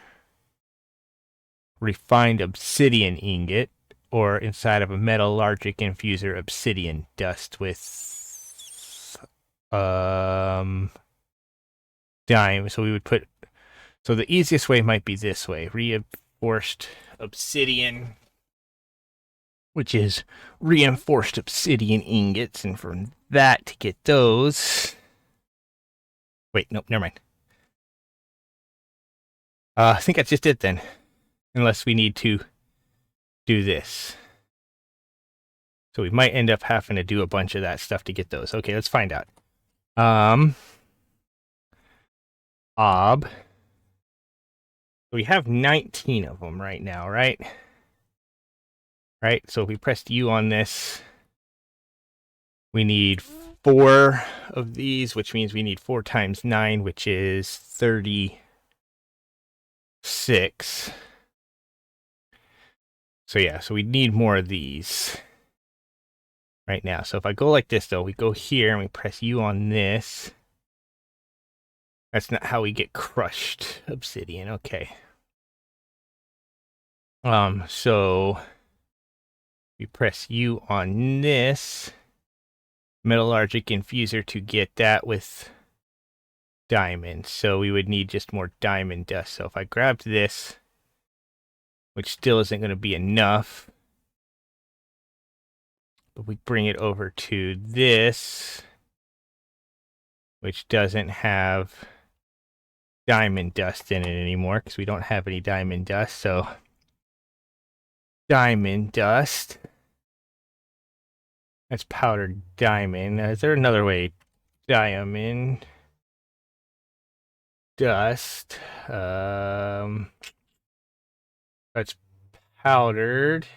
refined obsidian ingot, or inside of a metallurgic infuser obsidian dust with dime. So we would put, so the easiest way might be this way: reinforced obsidian, which is reinforced obsidian ingots, and from that to get those. Wait, nope, never mind. I think that's just it then, unless we need to do this. So we might end up having to do a bunch of that stuff to get those. Okay, let's find out. Ob. We have 19 of them right now, right? Right, so if we pressed U on this, we need 4 of these, which means we need 4 times 9, which is 36. So yeah, so we need more of these right now. So if I go like this, though, we go here and we press U on this. That's not how we get crushed obsidian. Okay. So we press U on this metallurgic infuser to get that with diamond. So we would need just more diamond dust. So if I grabbed this, which still isn't going to be enough, but we bring it over to this, which doesn't have diamond dust in it anymore because we don't have any diamond dust. So diamond dust, that's powdered diamond. Is there another way? Diamond dust, that's powdered.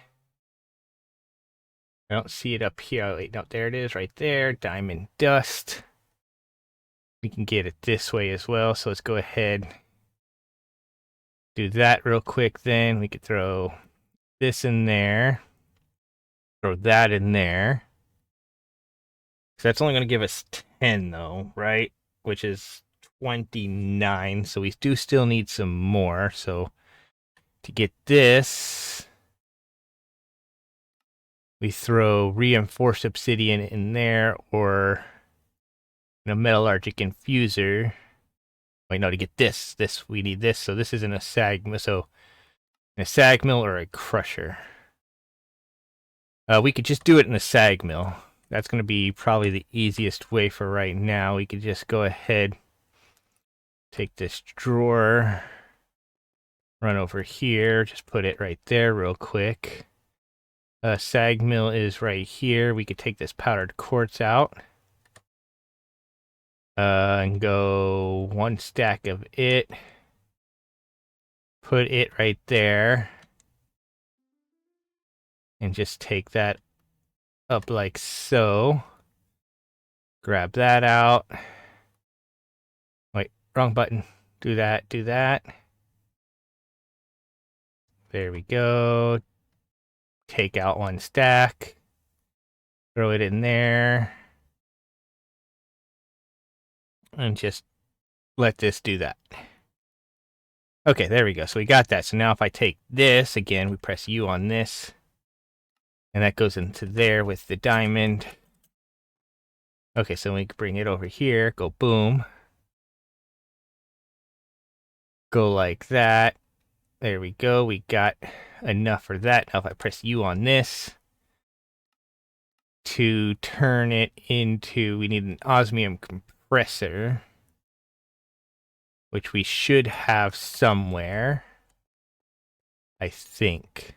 I don't see it up here. Oh, wait, no, there it is right there. Diamond dust. We can get it this way as well. So let's go ahead. Do that real quick then. We could throw this in there. Throw that in there. So that's only going to give us 10 though, right? Which is 29. So we do still need some more. So to get this, we throw reinforced obsidian in there or a metallurgic infuser. Wait, no, to get this we need this. So this isn't a sag mill. So a sag mill or a crusher. We could just do it in a sag mill. That's going to be probably the easiest way for right now. We could just go ahead, take this drawer, run over here, just put it right there real quick. Sag mill is right here. We could take this powdered quartz out. And go 1 stack of it. Put it right there. And just take that up like so. Grab that out. Wait, wrong button. Do that, do that. There we go. Take out 1 stack. Throw it in there. And just let this do that. Okay, there we go. So we got that. So now if I take this, again, we press U on this. And that goes into there with the diamond. Okay, so we can bring it over here. Go boom. Go like that. There we go. We got enough for that. Now if I press U on this to turn it into, we need an osmium compressor, which we should have somewhere, I think.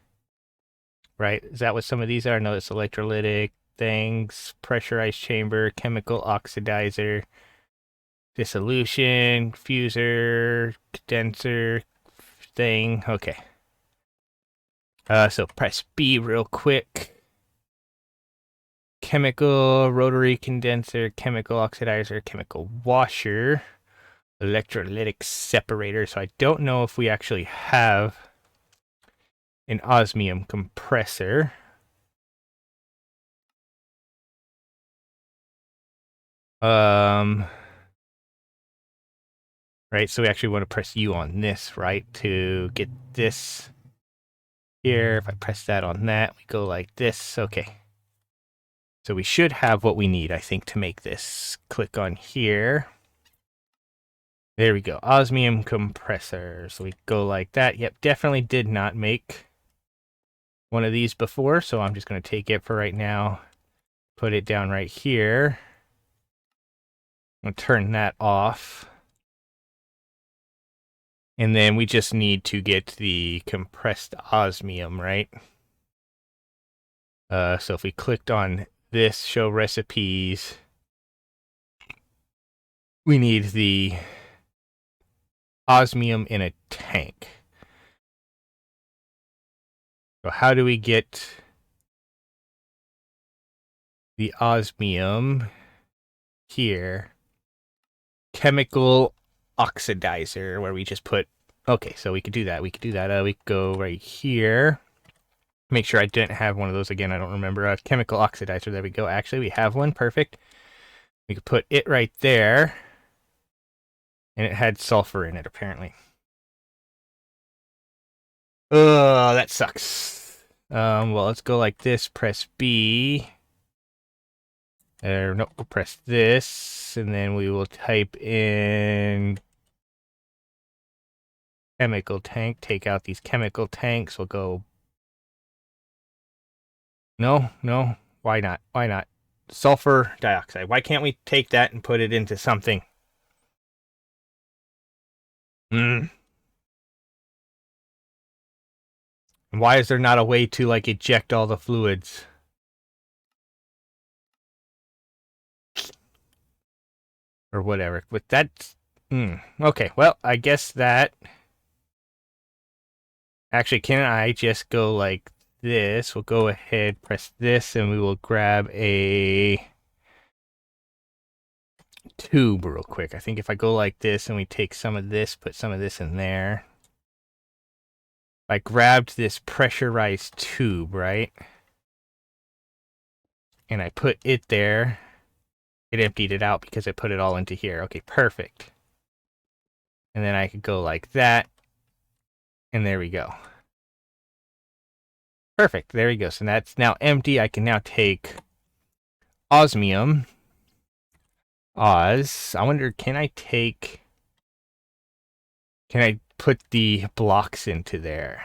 Right? Is that what some of these are? No, it's electrolytic things, pressurized chamber, chemical oxidizer, dissolution, fuser, condenser thing. Okay. So press B real quick. Chemical, rotary condenser, chemical oxidizer, chemical washer, electrolytic separator. So I don't know if we actually have an osmium compressor. Right, so we actually want to press U on this, right, to get this here. If I press that on that, we go like this. Okay. So we should have what we need, I think, to make this. Click on here. There we go. Osmium compressor. So we go like that. Yep, definitely did not make one of these before, so I'm just going to take it for right now. Put it down right here. I'm going to turn that off. And then we just need to get the compressed osmium, right? So if we clicked on this, show recipes, we need the osmium in a tank. So how do we get the osmium here? Chemical oxidizer, where we just put, okay, so we could do that. We could go right here. Make sure I didn't have one of those again. I don't remember. Chemical oxidizer. There we go. Actually, we have one. Perfect. We could put it right there. And it had sulfur in it, apparently. Oh, that sucks. Well, let's go like this. Press B. Nope, we'll press this. And then we will type in chemical tank. Take out these chemical tanks. We'll go. No. Why not? Why not? Sulfur dioxide. Why can't we take that and put it into something? Why is there not a way to, like, eject all the fluids? Or whatever. But that's... Okay, well, I guess that Actually, can I just go like this? We'll go ahead, press this, and we will grab a tube real quick. I think if I go like this and we take some of this, put some of this in there. I grabbed this pressurized tube, right? And I put it there. It emptied it out because I put it all into here. Okay, perfect. And then I could go like that. And there we go. Perfect. There we go. So that's now empty. I can now take osmium. Oz. I wonder, can I put the blocks into there?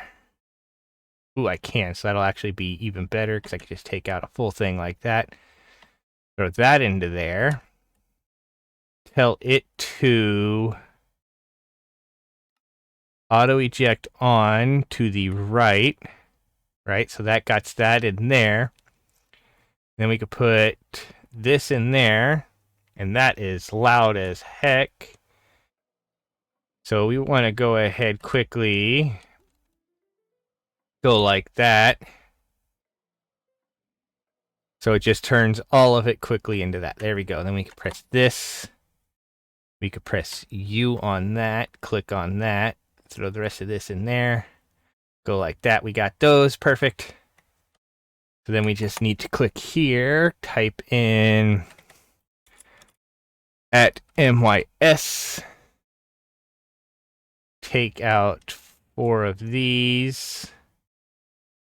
Ooh, I can. So that'll actually be even better because I can just take out a full thing like that. Throw that into there. Tell it to auto eject on to the right. Right? So that got that in there. Then we could put this in there. And that is loud as heck. So we want to go ahead quickly. Go like that. So it just turns all of it quickly into that. There we go. Then we can press this. We could press U on that. Click on that. Throw the rest of this in there. Go like that. We got those. Perfect. So then we just need to click here. Type in at MYS. Take out 4 of these.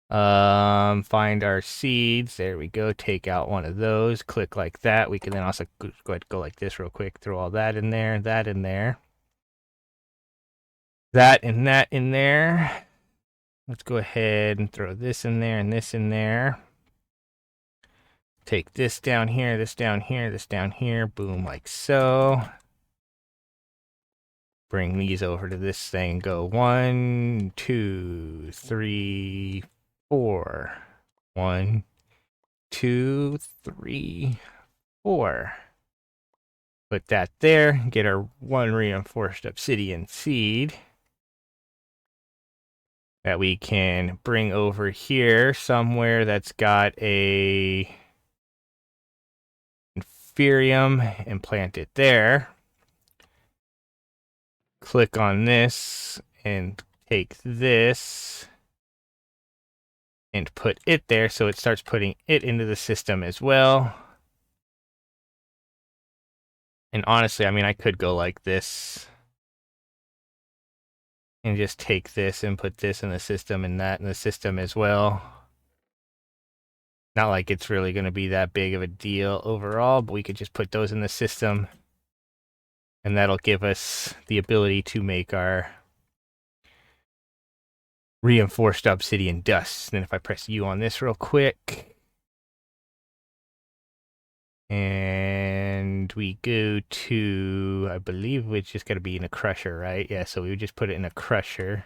Find our seeds. There we go. Take out one of those. Click like that. We can then also go ahead and go like this real quick. Throw all that in there. That in there. That and that in there. Let's go ahead and throw this in there and this in there. Take this down here, this down here, this down here. Boom, like so. Bring these over to this thing. Go 1, 2, 3, 4. 1, 2, 3, 4. Put that there. Get our 1 reinforced obsidian seed that we can bring over here somewhere that's got a inferium and plant it there. Click on this and take this and put it there so it starts putting it into the system as well. And honestly, I mean, I could go like this and just take this and put this in the system and that in the system as well. Not like it's really going to be that big of a deal overall, but we could just put those in the system. And that'll give us the ability to make our reinforced obsidian dust. And then if I press U on this real quick, and we go to, I believe it's just got to be in a crusher, right? Yeah, so we would just put it in a crusher.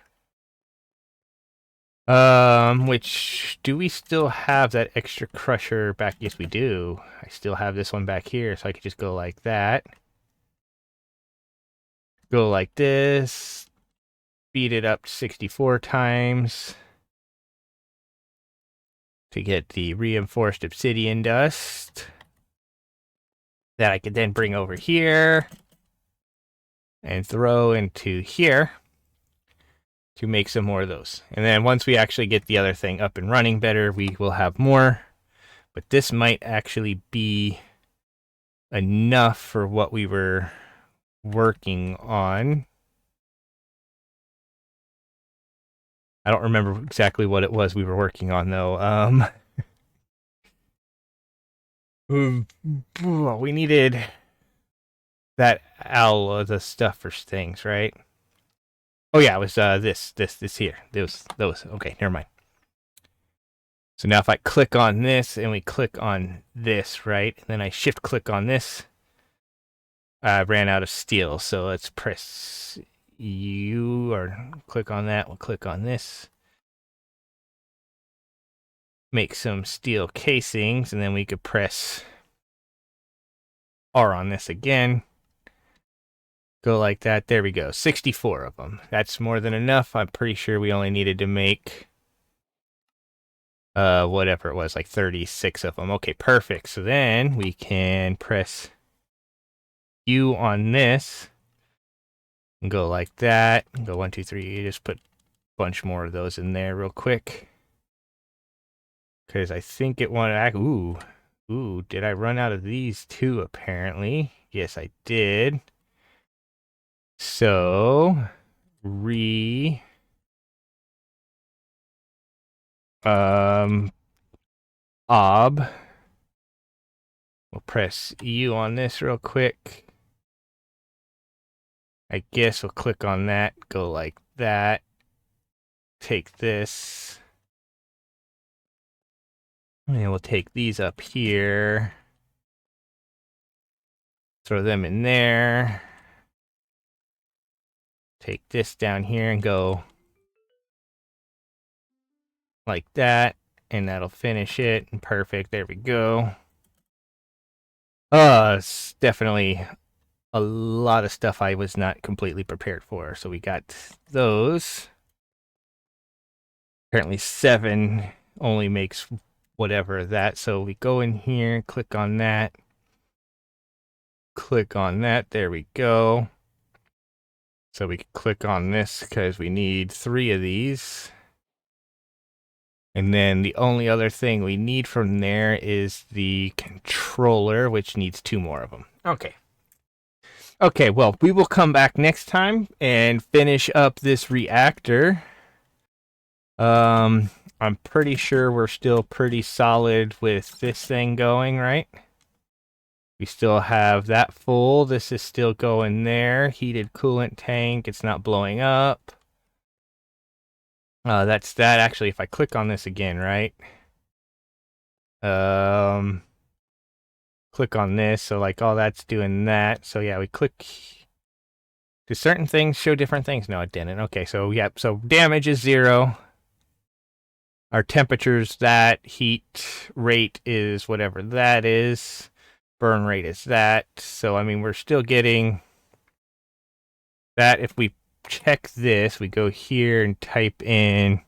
Which, do we still have that extra crusher back? Yes, we do. I still have this one back here, so I could just go like that. Go like this. Speed it up 64 times to get the reinforced obsidian dust that I could then bring over here and throw into here to make some more of those. And then once we actually get the other thing up and running better, we will have more. But this might actually be enough for what we were working on. I don't remember exactly what it was we were working on, though. We needed that owl, the stuff for things, right? Oh yeah, it was this here. Those. Okay, never mind. So now if I click on this and we click on this, right? And then I shift click on this, I ran out of steel. So let's press U or click on that. We'll click on this. Make some steel casings, and then we could press R on this again. Go like that. There we go. 64 of them. That's more than enough. I'm pretty sure we only needed to make whatever it was, like 36 of them. Okay, perfect. So then we can press U on this and go like that. Go 1, 2, 3. Just put a bunch more of those in there real quick. Because I think it wanted to... Ooh, did I run out of these too, apparently? Yes, I did. So, ob. We'll press U on this real quick. I guess we'll click on that, go like that. Take this. And we'll take these up here. Throw them in there. Take this down here and go like that. And that'll finish it. Perfect. There we go. It's definitely a lot of stuff I was not completely prepared for. So we got those. Apparently 7 only makes whatever that. So we go in here, click on that. Click on that. There we go. So we can click on this because we need 3 of these. And then the only other thing we need from there is the controller, which needs 2 more of them. Okay. Okay, well, we will come back next time and finish up this reactor. I'm pretty sure we're still pretty solid with this thing going, right? We still have that full. This is still going there. Heated coolant tank. It's not blowing up. That's that. Actually, if I click on this again, right? Click on this. So like all that's doing that. So yeah, we click. Do certain things show different things? No, it didn't. Okay, so yeah, so damage is 0. Our temperature's that. Heat rate is whatever that is. Burn rate is that. So I mean, we're still getting that. If we check this, we go here and type in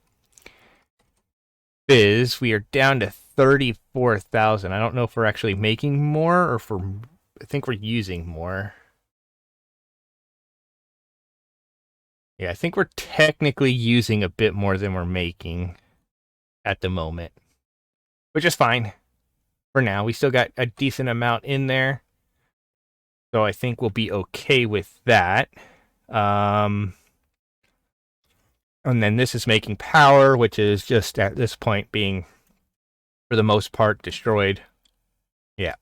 fizz, we are down to 34,000. I don't know if we're actually making more or if I think we're using more. Yeah, I think we're technically using a bit more than we're making at the moment, which is fine for now. We still got a decent amount in there, so I think we'll be okay with that. And then this is making power, which is just at this point being, for the most part, destroyed. Yeah.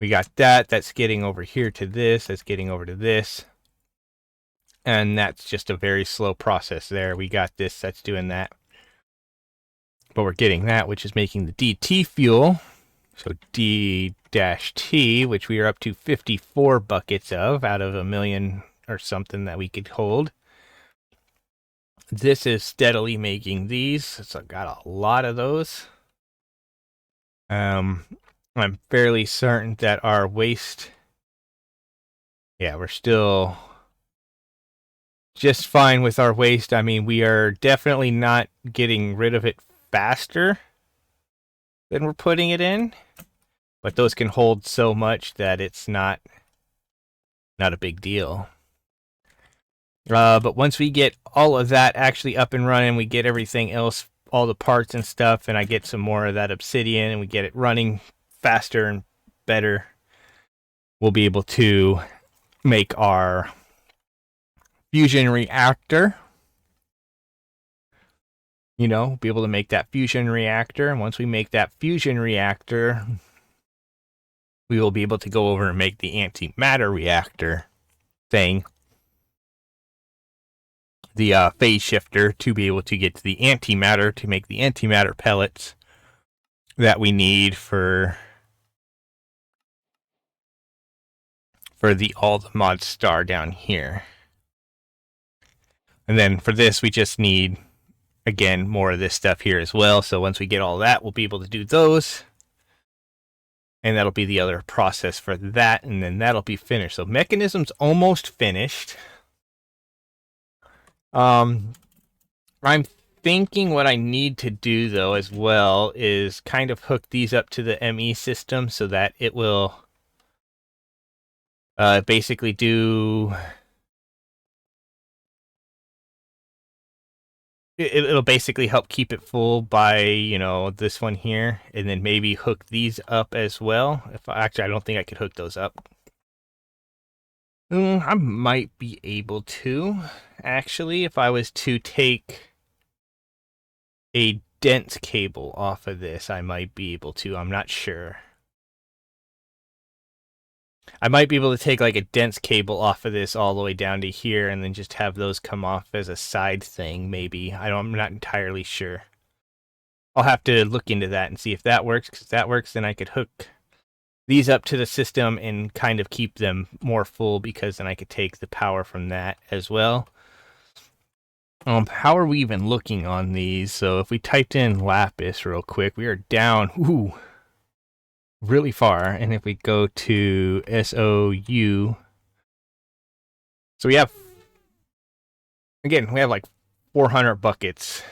We got that. That's getting over here to this. That's getting over to this. And that's just a very slow process there. We got this. That's doing that. But we're getting that, which is making the DT fuel. So D-T, which we are up to 54 buckets of out of 1 million or something that we could hold. This is steadily making these. So I've got a lot of those. I'm fairly certain that our waste... Yeah, we're still just fine with our waste. I mean, we are definitely not getting rid of it faster than we're putting it in. But those can hold so much that it's not a big deal. But once we get all of that actually up and running, we get everything else, all the parts and stuff, and I get some more of that obsidian, and we get it running faster and better, we'll be able to make our fusion reactor. You know, be able to make that fusion reactor, and once we make that fusion reactor, we will be able to go over and make the antimatter reactor thing. The phase shifter to be able to get to the antimatter to make the antimatter pellets that we need for all the mod star down here. And then for this, we just need, again, more of this stuff here as well. So once we get all that, we'll be able to do those. And that'll be the other process for that, and then that'll be finished. So Mechanism's almost finished. I'm thinking what I need to do, though, as well, is kind of hook these up to the ME system so that it will basically do... It'll basically help keep it full by, you know, this one here, and then maybe hook these up as well. Actually, I don't think I could hook those up. I might be able to, actually, if I was to take a dense cable off of this, I might be able to. I'm not sure. I might be able to take like a dense cable off of this all the way down to here and then just have those come off as a side thing, maybe. I'm not entirely sure. I'll have to look into that and see if that works, because if that works, then I could hook these up to the system and kind of keep them more full, because then I could take the power from that as well. How are we even looking on these? So if we typed in lapis real quick, we are down really far. And if we go to SOU, so we have, again, we have like 400 buckets,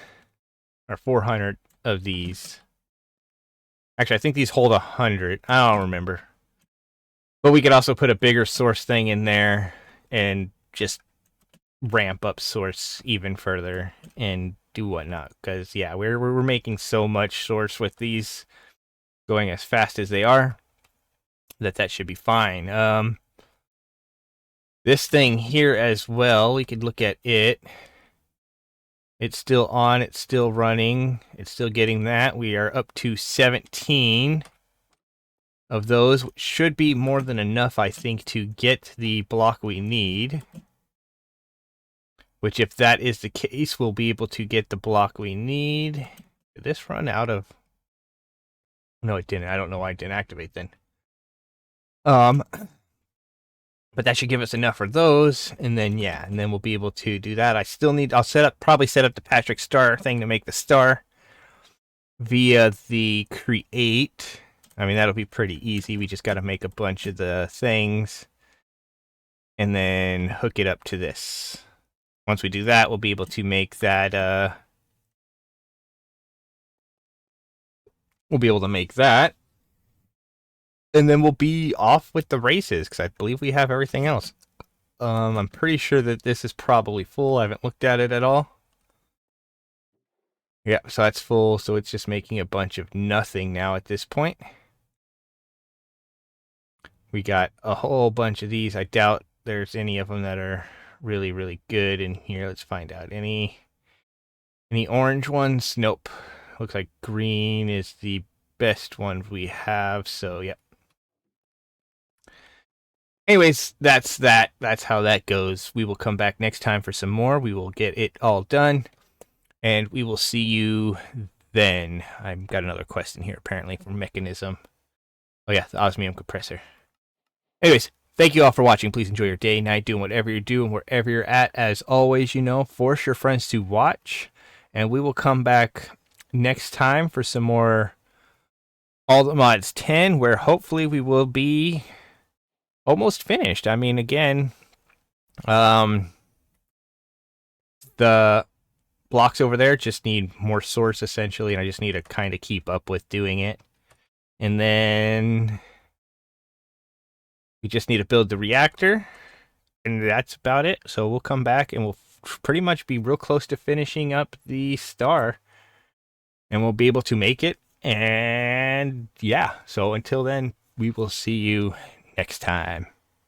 or 400 of these. Actually, I think these hold 100. I don't remember. But we could also put a bigger source thing in there and just ramp up source even further and do whatnot. Because, yeah, we're making so much source with these going as fast as they are that should be fine. This thing here as well, we could look at it. It's still on, it's still running, it's still getting that. We are up to 17 of those, which should be more than enough, I think, to get the block we need. Which, if that is the case, we'll be able to get the block we need. Did this run out of... No, it didn't. I don't know why it didn't activate then. But that should give us enough for those, and then, yeah, and then we'll be able to do that. I'll probably set up the Patrick Star thing to make the star via the create. I mean, that'll be pretty easy. We just got to make a bunch of the things and then hook it up to this. Once we do that, we'll be able to make that, we'll be able to make that. And then we'll be off with the races, because I believe we have everything else. I'm pretty sure that this is probably full. I haven't looked at it at all. Yeah, so that's full, so it's just making a bunch of nothing now at this point. We got a whole bunch of these. I doubt there's any of them that are really, really good in here. Let's find out. Any orange ones? Nope. Looks like green is the best one we have, so yep. Anyways, that's that. That's how that goes. We will come back next time for some more. We will get it all done, and we will see you then. I've got another question here, apparently, from Mekanism. Oh yeah, the osmium compressor. Anyways, thank you all for watching. Please enjoy your day, night, doing whatever you're doing, wherever you're at. As always, you know, force your friends to watch, and we will come back next time for some more All the Mods 10, where hopefully we will be almost finished. I mean, again, the blocks over there just need more source, essentially, and I just need to kind of keep up with doing it. And then we just need to build the reactor, and that's about it. So we'll come back, and we'll pretty much be real close to finishing up the star, and we'll be able to make it. And yeah, so until then, we will see you next time.